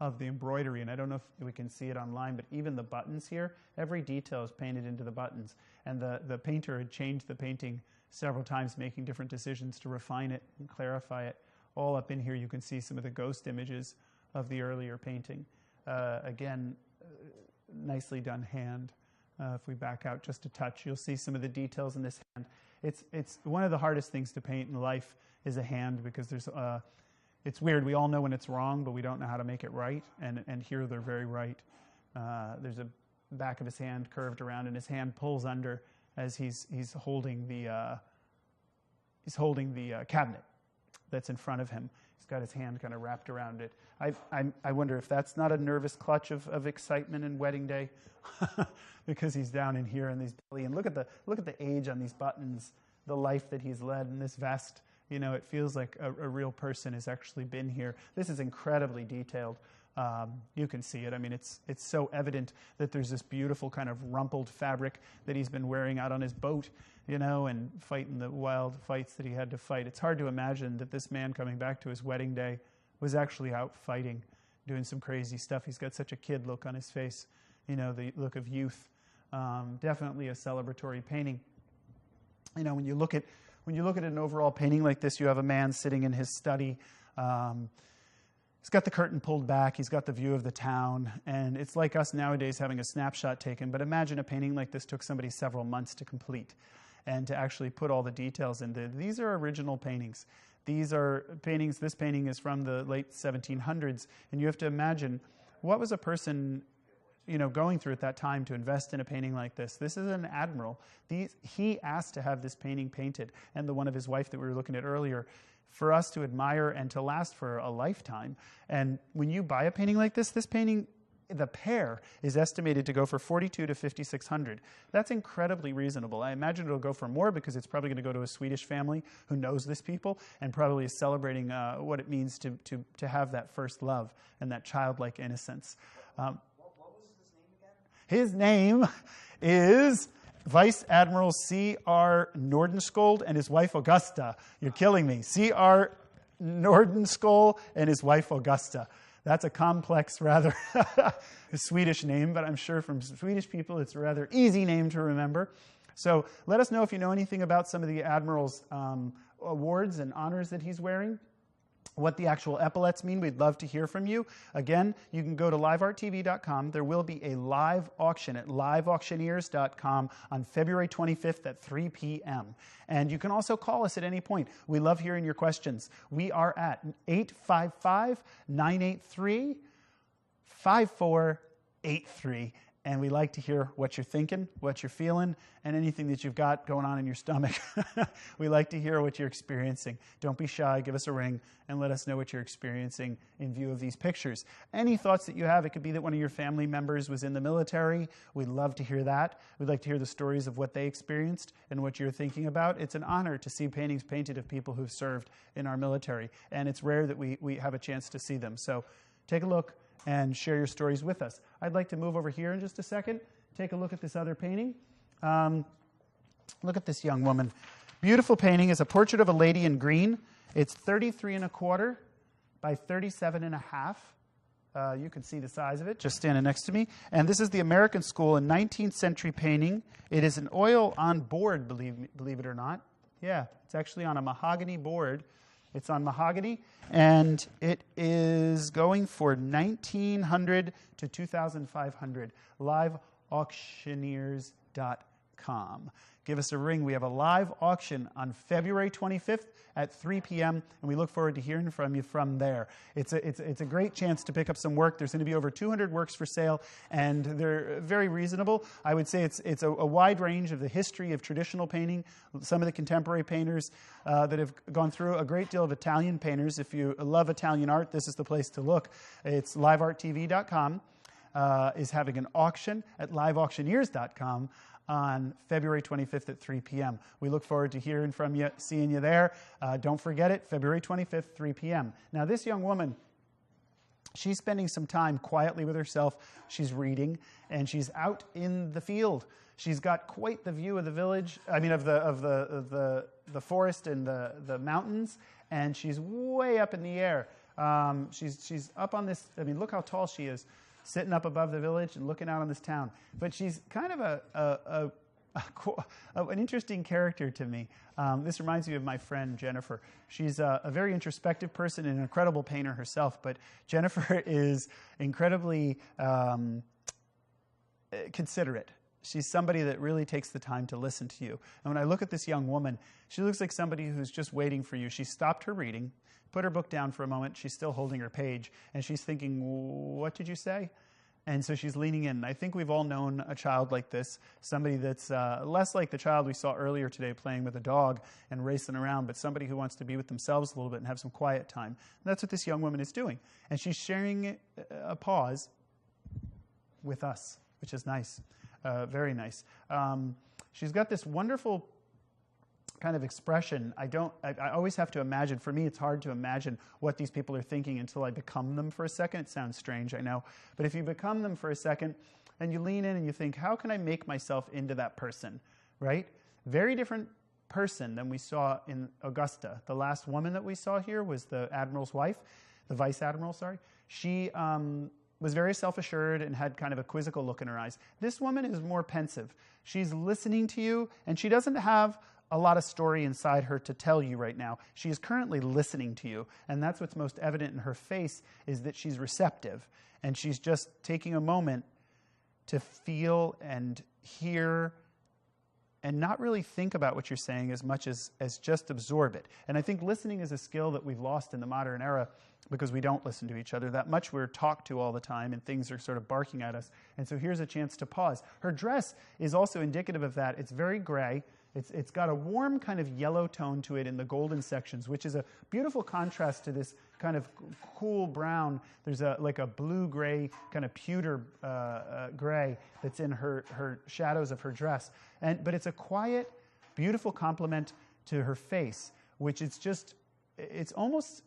of the embroidery, and I don't know if we can see it online, but even the buttons here, every detail is painted into the buttons. And the painter had changed the painting several times, making different decisions to refine it and clarify it. All up in here you can see some of the ghost images of the earlier painting. Again, nicely done hand. If we back out just a touch, you'll see some of the details in this hand. It's one of the hardest things to paint in life is a hand, because there's it's weird. We all know when it's wrong, but we don't know how to make it right. And here they're very right. There's a back of his hand curved around, and his hand pulls under as he's holding the cabinet that's in front of him. He's got his hand kind of wrapped around it. I wonder if that's not a nervous clutch of excitement and wedding day, because he's down in here in these belly. And look at the age on these buttons, the life that he's led in this vest. You know, it feels like a real person has actually been here. This is incredibly detailed. You can see it. I mean, it's so evident that there's this beautiful kind of rumpled fabric that he's been wearing out on his boat, you know, and fighting the wild fights that he had to fight. It's hard to imagine that this man coming back to his wedding day was actually out fighting, doing some crazy stuff. He's got such a kid look on his face, you know, the look of youth. Definitely a celebratory painting. You know, when you look at an overall painting like this, you have a man sitting in his study. He's got the curtain pulled back. He's got the view of the town. And it's like us nowadays having a snapshot taken. But imagine a painting like this took somebody several months to complete and to actually put all the details in there. These are original paintings. These are paintings. This painting is from the late 1700s. And you have to imagine, what was a person, you know, going through at that time to invest in a painting like this? This is an admiral. He asked to have this painting painted, and the one of his wife that we were looking at earlier, for us to admire and to last for a lifetime. And when you buy a painting like this painting, the pair is estimated to go for $4,200 to $5,600. That's incredibly reasonable. I imagine it'll go for more, because it's probably going to go to a Swedish family who knows this people and probably is celebrating what it means to have that first love and that childlike innocence. What was his name again? His name is Vice Admiral C.R. Nordenskjold and his wife Augusta. You're killing me. C.R. Nordenskjold and his wife Augusta. That's a complex, rather Swedish name, but I'm sure from Swedish people it's a rather easy name to remember. So let us know if you know anything about some of the Admiral's awards and honors that he's wearing, what the actual epaulets mean. We'd love to hear from you. Again, you can go to livearttv.com. There will be a live auction at liveauctioneers.com on February 25th at 3 p.m. And you can also call us at any point. We love hearing your questions. We are at 855-983-5483. and we like to hear what you're thinking, what you're feeling, and anything that you've got going on in your stomach. We like to hear what you're experiencing. Don't be shy. Give us a ring and let us know what you're experiencing in view of these pictures. Any thoughts that you have, it could be that one of your family members was in the military. We'd love to hear that. We'd like to hear the stories of what they experienced and what you're thinking about. It's an honor to see paintings painted of people who've served in our military, and it's rare that we have a chance to see them. So take a look and share your stories with us. I'd like to move over here in just a second. Take a look at this other painting. Look at this young woman. Beautiful painting. Is a portrait of a lady in green. It's 33¼ by 37½. You can see the size of it just standing next to me. And this is the American School, a 19th century painting. It is an oil on board, believe it or not. Yeah, it's actually on a mahogany board. It's on mahogany, and it is going for $1,900 to $2,500. LiveAuctioneers.com. Give us a ring. We have a live auction on February 25th at 3 p.m., and we look forward to hearing from you from there. It's a great chance to pick up some work. There's going to be over 200 works for sale, and they're very reasonable. I would say it's a wide range of the history of traditional painting, some of the contemporary painters that have gone through, a great deal of Italian painters. If you love Italian art, this is the place to look. It's livearttv.com. Is having an auction at liveauctioneers.com on February 25th at 3 p.m. We look forward to hearing from you, seeing you there. Don't forget it, February 25th, 3 p.m. Now, this young woman, she's spending some time quietly with herself. She's reading, and she's out in the field. She's got quite the view of the village, of the forest and the mountains, and she's way up in the air. She's up on this, look how tall she is, sitting up above the village and looking out on this town. But she's kind of an interesting character to me. This reminds me of my friend Jennifer. She's a very introspective person and an incredible painter herself, but Jennifer is incredibly considerate. She's somebody that really takes the time to listen to you. And when I look at this young woman, she looks like somebody who's just waiting for you. She stopped her reading, put her book down for a moment. She's still holding her page, and she's thinking, what did you say? And so she's leaning in. I think we've all known a child like this, somebody that's less like the child we saw earlier today playing with a dog and racing around, but somebody who wants to be with themselves a little bit and have some quiet time. And that's what this young woman is doing. And she's sharing a pause with us, which is nice, very nice. She's got this wonderful kind of expression. I always have to imagine. For me, it's hard to imagine what these people are thinking until I become them for a second. It sounds strange, I know. But if you become them for a second and you lean in and you think, how can I make myself into that person, right? Very different person than we saw in Augusta. The last woman that we saw here was the admiral's wife, the vice admiral, sorry. She was very self-assured and had kind of a quizzical look in her eyes. This woman is more pensive. She's listening to you, and she doesn't have a lot of story inside her to tell you right now. She is currently listening to you, and that's what's most evident in her face, is that she's receptive, and she's just taking a moment to feel and hear and not really think about what you're saying as much as just absorb it. And I think listening is a skill that we've lost in the modern era because we don't listen to each other that much. We're talked to all the time, and things are sort of barking at us. And so here's a chance to pause. Her dress is also indicative of that. It's very gray. It's got a warm kind of yellow tone to it in the golden sections, which is a beautiful contrast to this kind of cool brown. There's like a blue-gray, kind of pewter gray that's in her shadows of her dress. But it's a quiet, beautiful complement to her face, which is just, it's almost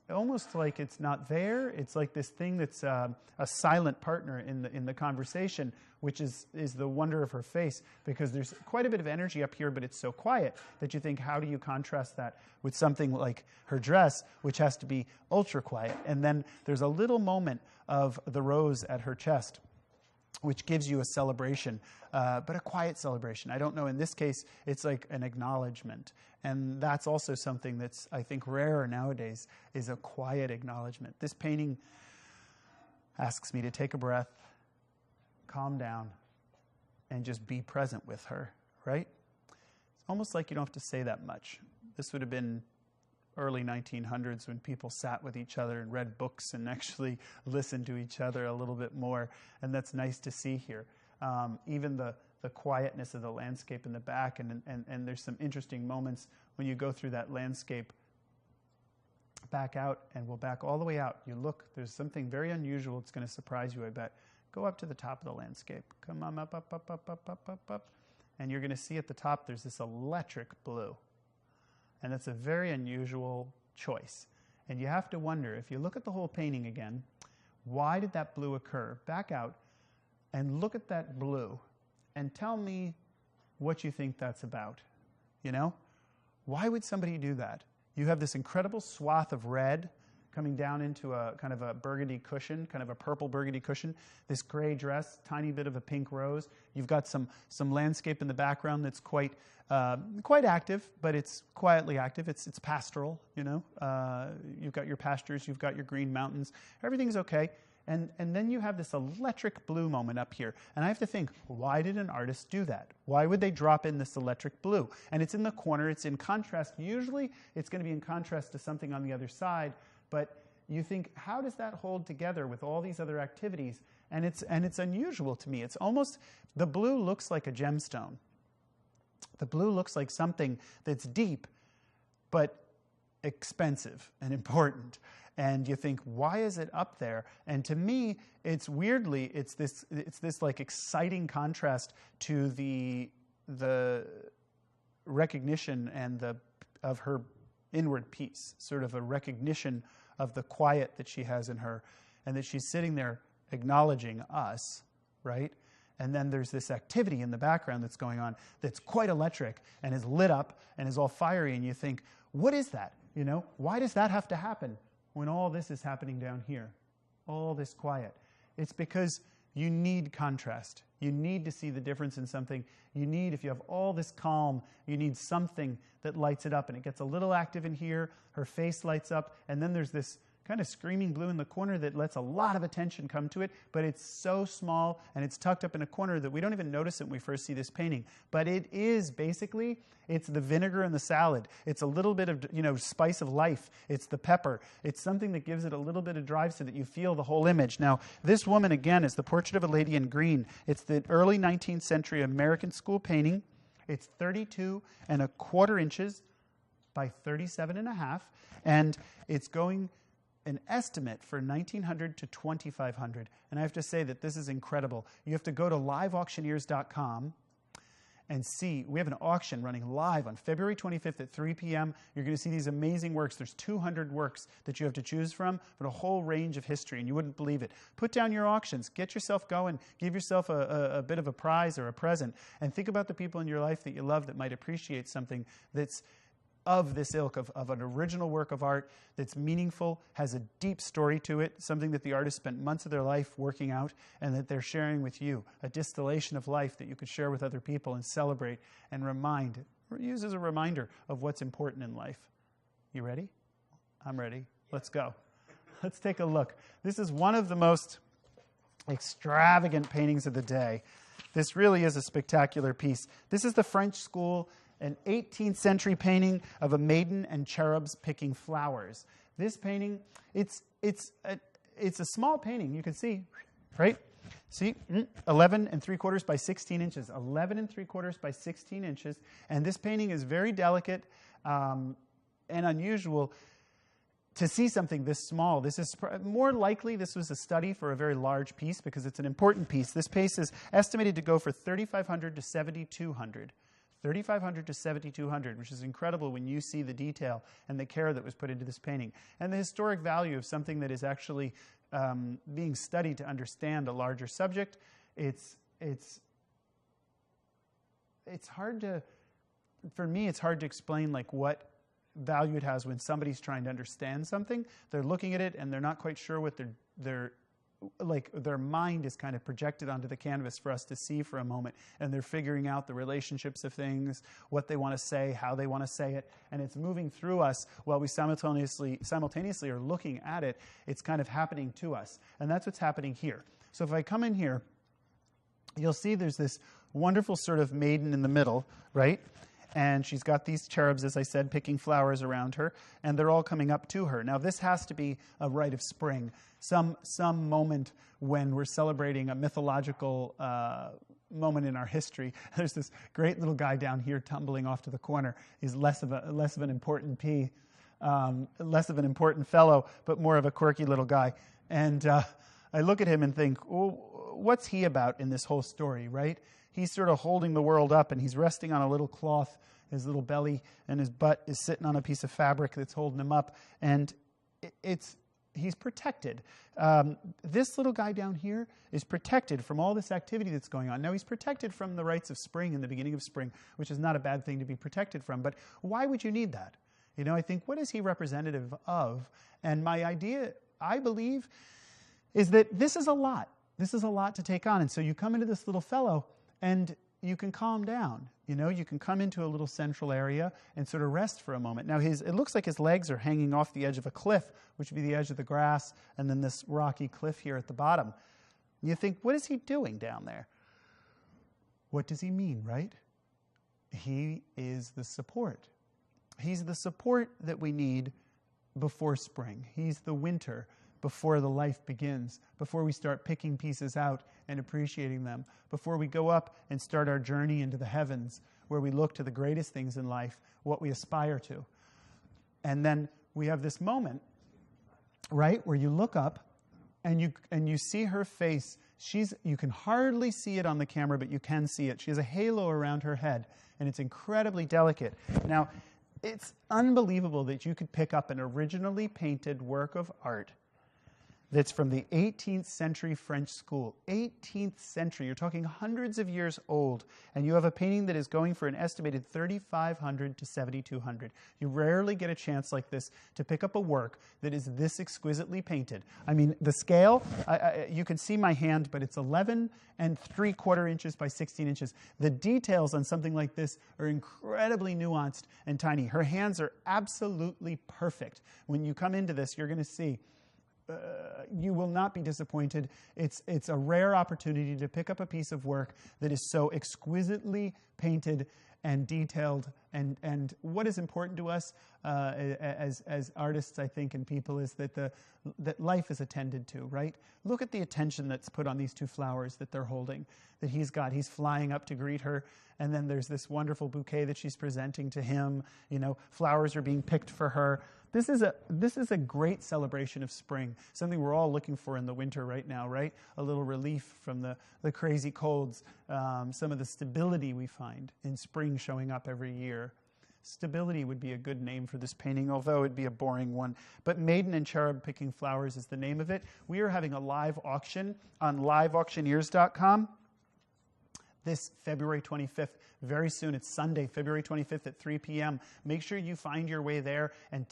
like it's not there. It's like this thing that's a silent partner in the conversation, which is the wonder of her face, because there's quite a bit of energy up here, but it's so quiet that you think, how do you contrast that with something like her dress, which has to be ultra quiet? And then there's a little moment of the rose at her chest, which gives you a celebration, but a quiet celebration. I don't know, in this case, it's like an acknowledgement. And that's also something that's, I think, rarer nowadays, is a quiet acknowledgement. This painting asks me to take a breath, calm down, and just be present with her, right? It's almost like you don't have to say that much. This would have been early 1900s when people sat with each other and read books and actually listened to each other a little bit more, and that's nice to see here. even the quietness of the landscape in the back, and there's some interesting moments when you go through that landscape back out, and we'll back all the way out. You look, there's something very unusual. It's going to surprise you, I bet. Go up to the top of the landscape. Come on up, up, up, up, up, up, up, up. And you're going to see at the top there's this electric blue. And that's a very unusual choice. And you have to wonder, if you look at the whole painting again, why did that blue occur? Back out and look at that blue and tell me what you think that's about. You know? Why would somebody do that? You have this incredible swath of red coming down into a kind of a burgundy cushion, kind of a purple burgundy cushion, this gray dress, tiny bit of a pink rose. You've got some landscape in the background that's quite active, but it's quietly active. It's pastoral, you know. You've got your pastures, you've got your green mountains. Everything's okay. And then you have this electric blue moment up here. And I have to think, why did an artist do that? Why would they drop in this electric blue? And it's in the corner. It's in contrast. Usually it's going to be in contrast to something on the other side. But you think, how does that hold together with all these other activities? And it's unusual to me. It's almost, the blue looks like a gemstone. The blue looks like something that's deep, but expensive and important. And you think, why is it up there? And to me, it's this like exciting contrast to the recognition and of her inward peace, sort of a recognition of the quiet that she has in her, and that she's sitting there acknowledging us, right? And then there's this activity in the background that's going on that's quite electric and is lit up and is all fiery, and you think, what is that? You know, why does that have to happen when all this is happening down here? All this quiet. It's because you need contrast. You need to see the difference in something. You need, if you have all this calm, you need something that lights it up. And it gets a little active in here. Her face lights up. And then there's this kind of screaming blue in the corner that lets a lot of attention come to it. But it's so small and it's tucked up in a corner that we don't even notice it when we first see this painting. But it is basically, it's the vinegar in the salad. It's a little bit of, you know, spice of life. It's the pepper. It's something that gives it a little bit of drive so that you feel the whole image. Now, this woman, again, is the Portrait of a Lady in Green. It's the early 19th century American school painting. It's 32¼ inches by 37½. And it's going an estimate for $1,900 to $2,500. And I have to say that this is incredible. You have to go to liveauctioneers.com and see. We have an auction running live on February 25th at 3 p.m. You're going to see these amazing works. There's 200 works that you have to choose from a whole range of history, and you wouldn't believe it. Put down your auctions. Get yourself going. Give yourself a bit of a prize or a present. And think about the people in your life that you love that might appreciate something that's of this ilk, of an original work of art that's meaningful, has a deep story to it, something that the artist spent months of their life working out and that they're sharing with you, a distillation of life that you could share with other people and celebrate and remind, or use as a reminder of what's important in life. You ready? I'm ready. Let's go. Let's take a look. This is one of the most extravagant paintings of the day. This really is a spectacular piece. This is the French School, an 18th century painting of a maiden and cherubs picking flowers. This painting, it's a small painting. You can see, right? See, 11¾ by 16 inches. 11¾ by 16 inches. And this painting is very delicate and unusual to see something this small. This is more likely this was a study for a very large piece because it's an important piece. This piece is estimated to go for $3,500 to $7,200. $3,500 to $7,200, which is incredible when you see the detail and the care that was put into this painting. And the historic value of something that is actually being studied to understand a larger subject. It's hard to, for me, it's hard to explain like what value it has when somebody's trying to understand something. They're looking at it and they're not quite sure what their mind is kind of projected onto the canvas for us to see for a moment, and they're figuring out the relationships of things, what they want to say, how they want to say it, and it's moving through us while we simultaneously are looking at it. It's kind of happening to us, and that's what's happening here. So if I come in here, you'll see there's this wonderful sort of maiden in the middle, right? And she's got these cherubs, as I said, picking flowers around her, and they're all coming up to her. Now, this has to be a rite of spring, some moment when we're celebrating a mythological moment in our history. There's this great little guy down here tumbling off to the corner. He's less of an important less of an important fellow, but more of a quirky little guy. And I look at him and think, oh, what's he about in this whole story, right? He's sort of holding the world up, and he's resting on a little cloth. His little belly and his butt is sitting on a piece of fabric that's holding him up, and he's protected. This little guy down here is protected from all this activity that's going on. Now, he's protected from the rites of spring in the beginning of spring, which is not a bad thing to be protected from, but why would you need that? You know, I think, what is he representative of? And my idea, I believe, is that this is a lot. This is a lot to take on. And so you come into this little fellow, and you can calm down. You know, you can come into a little central area and sort of rest for a moment. Now, it looks like his legs are hanging off the edge of a cliff, which would be the edge of the grass, and then this rocky cliff here at the bottom. You think, what is he doing down there? What does he mean, right? He is the support. He's the support that we need before spring. He's the winter before the life begins, before we start picking pieces out and appreciating them, before we go up and start our journey into the heavens, where we look to the greatest things in life, what we aspire to. And then we have this moment, right, where you look up and you see her face. You can hardly see it on the camera, but you can see it. She has a halo around her head, and it's incredibly delicate. Now, it's unbelievable that you could pick up an originally painted work of art that's from the 18th century French school. 18th century. You're talking hundreds of years old, and you have a painting that is going for an estimated $3,500 to $7,200. You rarely get a chance like this to pick up a work that is this exquisitely painted. I mean, the scale, you can see my hand, but it's 11 3/4 inches by 16 inches. The details on something like this are incredibly nuanced and tiny. Her hands are absolutely perfect. When you come into this, you're going to see you will not be disappointed. It's a rare opportunity to pick up a piece of work that is so exquisitely painted and detailed. And what is important to us as artists, I think, and people, is that that life is attended to, right? Look at the attention that's put on these two flowers that they're holding, that he's got. He's flying up to greet her, and then there's this wonderful bouquet that she's presenting to him. You know, flowers are being picked for her. This is a great celebration of spring, something we're all looking for in the winter right now, right? A little relief from the crazy colds, some of the stability we find in spring showing up every year. Stability would be a good name for this painting, although it'd be a boring one. But Maiden and Cherub Picking Flowers is the name of it. We are having a live auction on liveauctioneers.com. This February 25th, very soon. It's Sunday, February 25th at 3 p.m. Make sure you find your way there and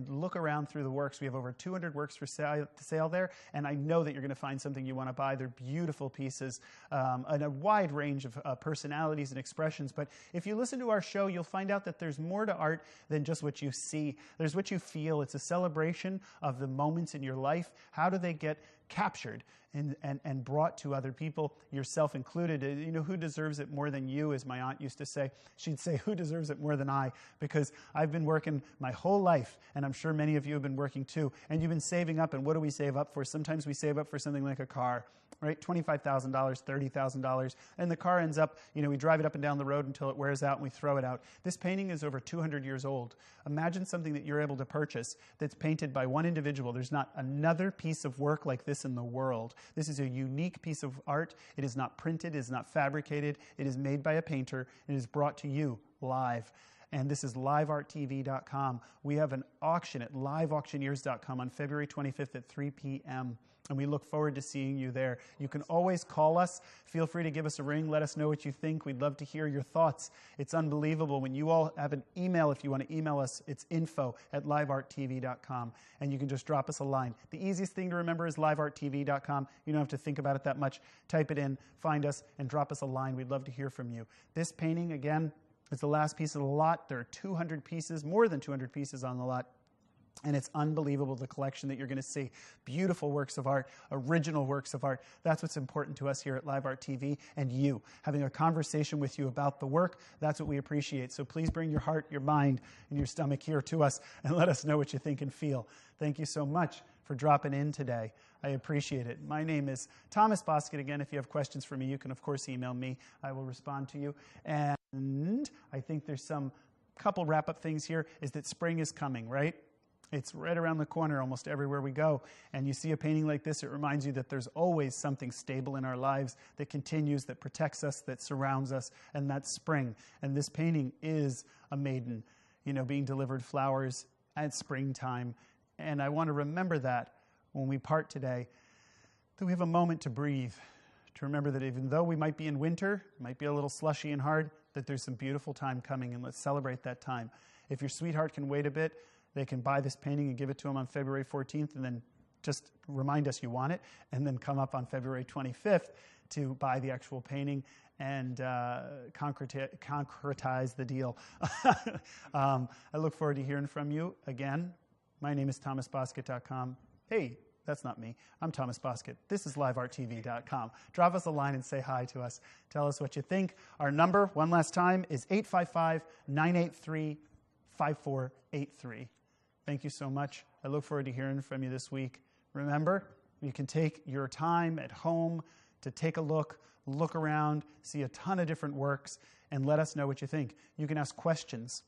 look around through the works. We have over 200 works for sale there, and I know that you're going to find something you want to buy. They're beautiful pieces and a wide range of personalities and expressions. But if you listen to our show, you'll find out that there's more to art than just what you see. There's what you feel. It's a celebration of the moments in your life. How do they get captured and brought to other people, yourself included? You know, who deserves it more than you, as my aunt used to say. She'd say, who deserves it more than I? Because I've been working my whole life, and I'm sure many of you have been working too, and you've been saving up, and what do we save up for? Sometimes we save up for something like a car, right? $25,000, $30,000, and the car ends up, you know, we drive it up and down the road until it wears out and we throw it out. This painting is over 200 years old. Imagine something that you're able to purchase that's painted by one individual. There's not another piece of work like this in the world. This is a unique piece of art. It is not printed, it is not fabricated, it is made by a painter, it is brought to you live. And this is livearttv.com. We have an auction at liveauctioneers.com on February 25th at 3 p.m. And we look forward to seeing you there. You can always call us. Feel free to give us a ring. Let us know what you think. We'd love to hear your thoughts. It's unbelievable. When you all have an email, if you want to email us, it's info@livearttv.com. And you can just drop us a line. The easiest thing to remember is livearttv.com. You don't have to think about it that much. Type it in, find us, and drop us a line. We'd love to hear from you. This painting, again, is the last piece of the lot. There are 200 pieces, more than 200 pieces on the lot. And it's unbelievable, the collection that you're going to see. Beautiful works of art, original works of art. That's what's important to us here at Live Art TV, and you. Having a conversation with you about the work, that's what we appreciate. So please bring your heart, your mind, and your stomach here to us, and let us know what you think and feel. Thank you so much for for dropping in today. I appreciate it. My name is Thomas Bosket. Again, if you have questions for me, you can, of course, email me. I will respond to you. And I think there's some couple wrap-up things here, is that spring is coming, right? It's right around the corner almost everywhere we go. And you see a painting like this, it reminds you that there's always something stable in our lives that continues, that protects us, that surrounds us, and that's spring. And this painting is a maiden, being delivered flowers at springtime. And I want to remember that when we part today, that we have a moment to breathe, to remember that even though we might be in winter, might be a little slushy and hard, that there's some beautiful time coming, and let's celebrate that time. If your sweetheart can wait a bit, they can buy this painting and give it to them on February 14th, and then just remind us you want it, and then come up on February 25th to buy the actual painting and concretize the deal. I look forward to hearing from you again. My name is thomasbosket.com. Hey, that's not me. I'm Thomas Bosket. This is livearttv.com. Drop us a line and say hi to us. Tell us what you think. Our number, one last time, is 855-983-5483. Thank you so much. I look forward to hearing from you this week. Remember, you can take your time at home to take a look around, see a ton of different works, and let us know what you think. You can ask questions.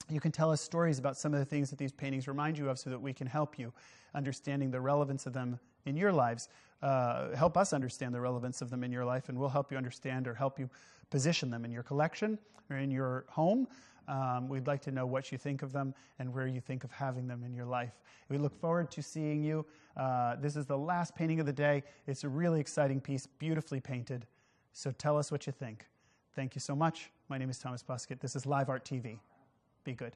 You can tell us stories about some of the things that these paintings remind you of so that we can help you understanding the relevance of them in your lives. Help us understand the relevance of them in your life, and we'll help you understand or help you position them in your collection or in your home. We'd like to know what you think of them and where you think of having them in your life. We look forward to seeing you. This is the last painting of the day. It's a really exciting piece, beautifully painted. So tell us what you think. Thank you so much. My name is Thomas Bosket. This is Live Art TV. Be good.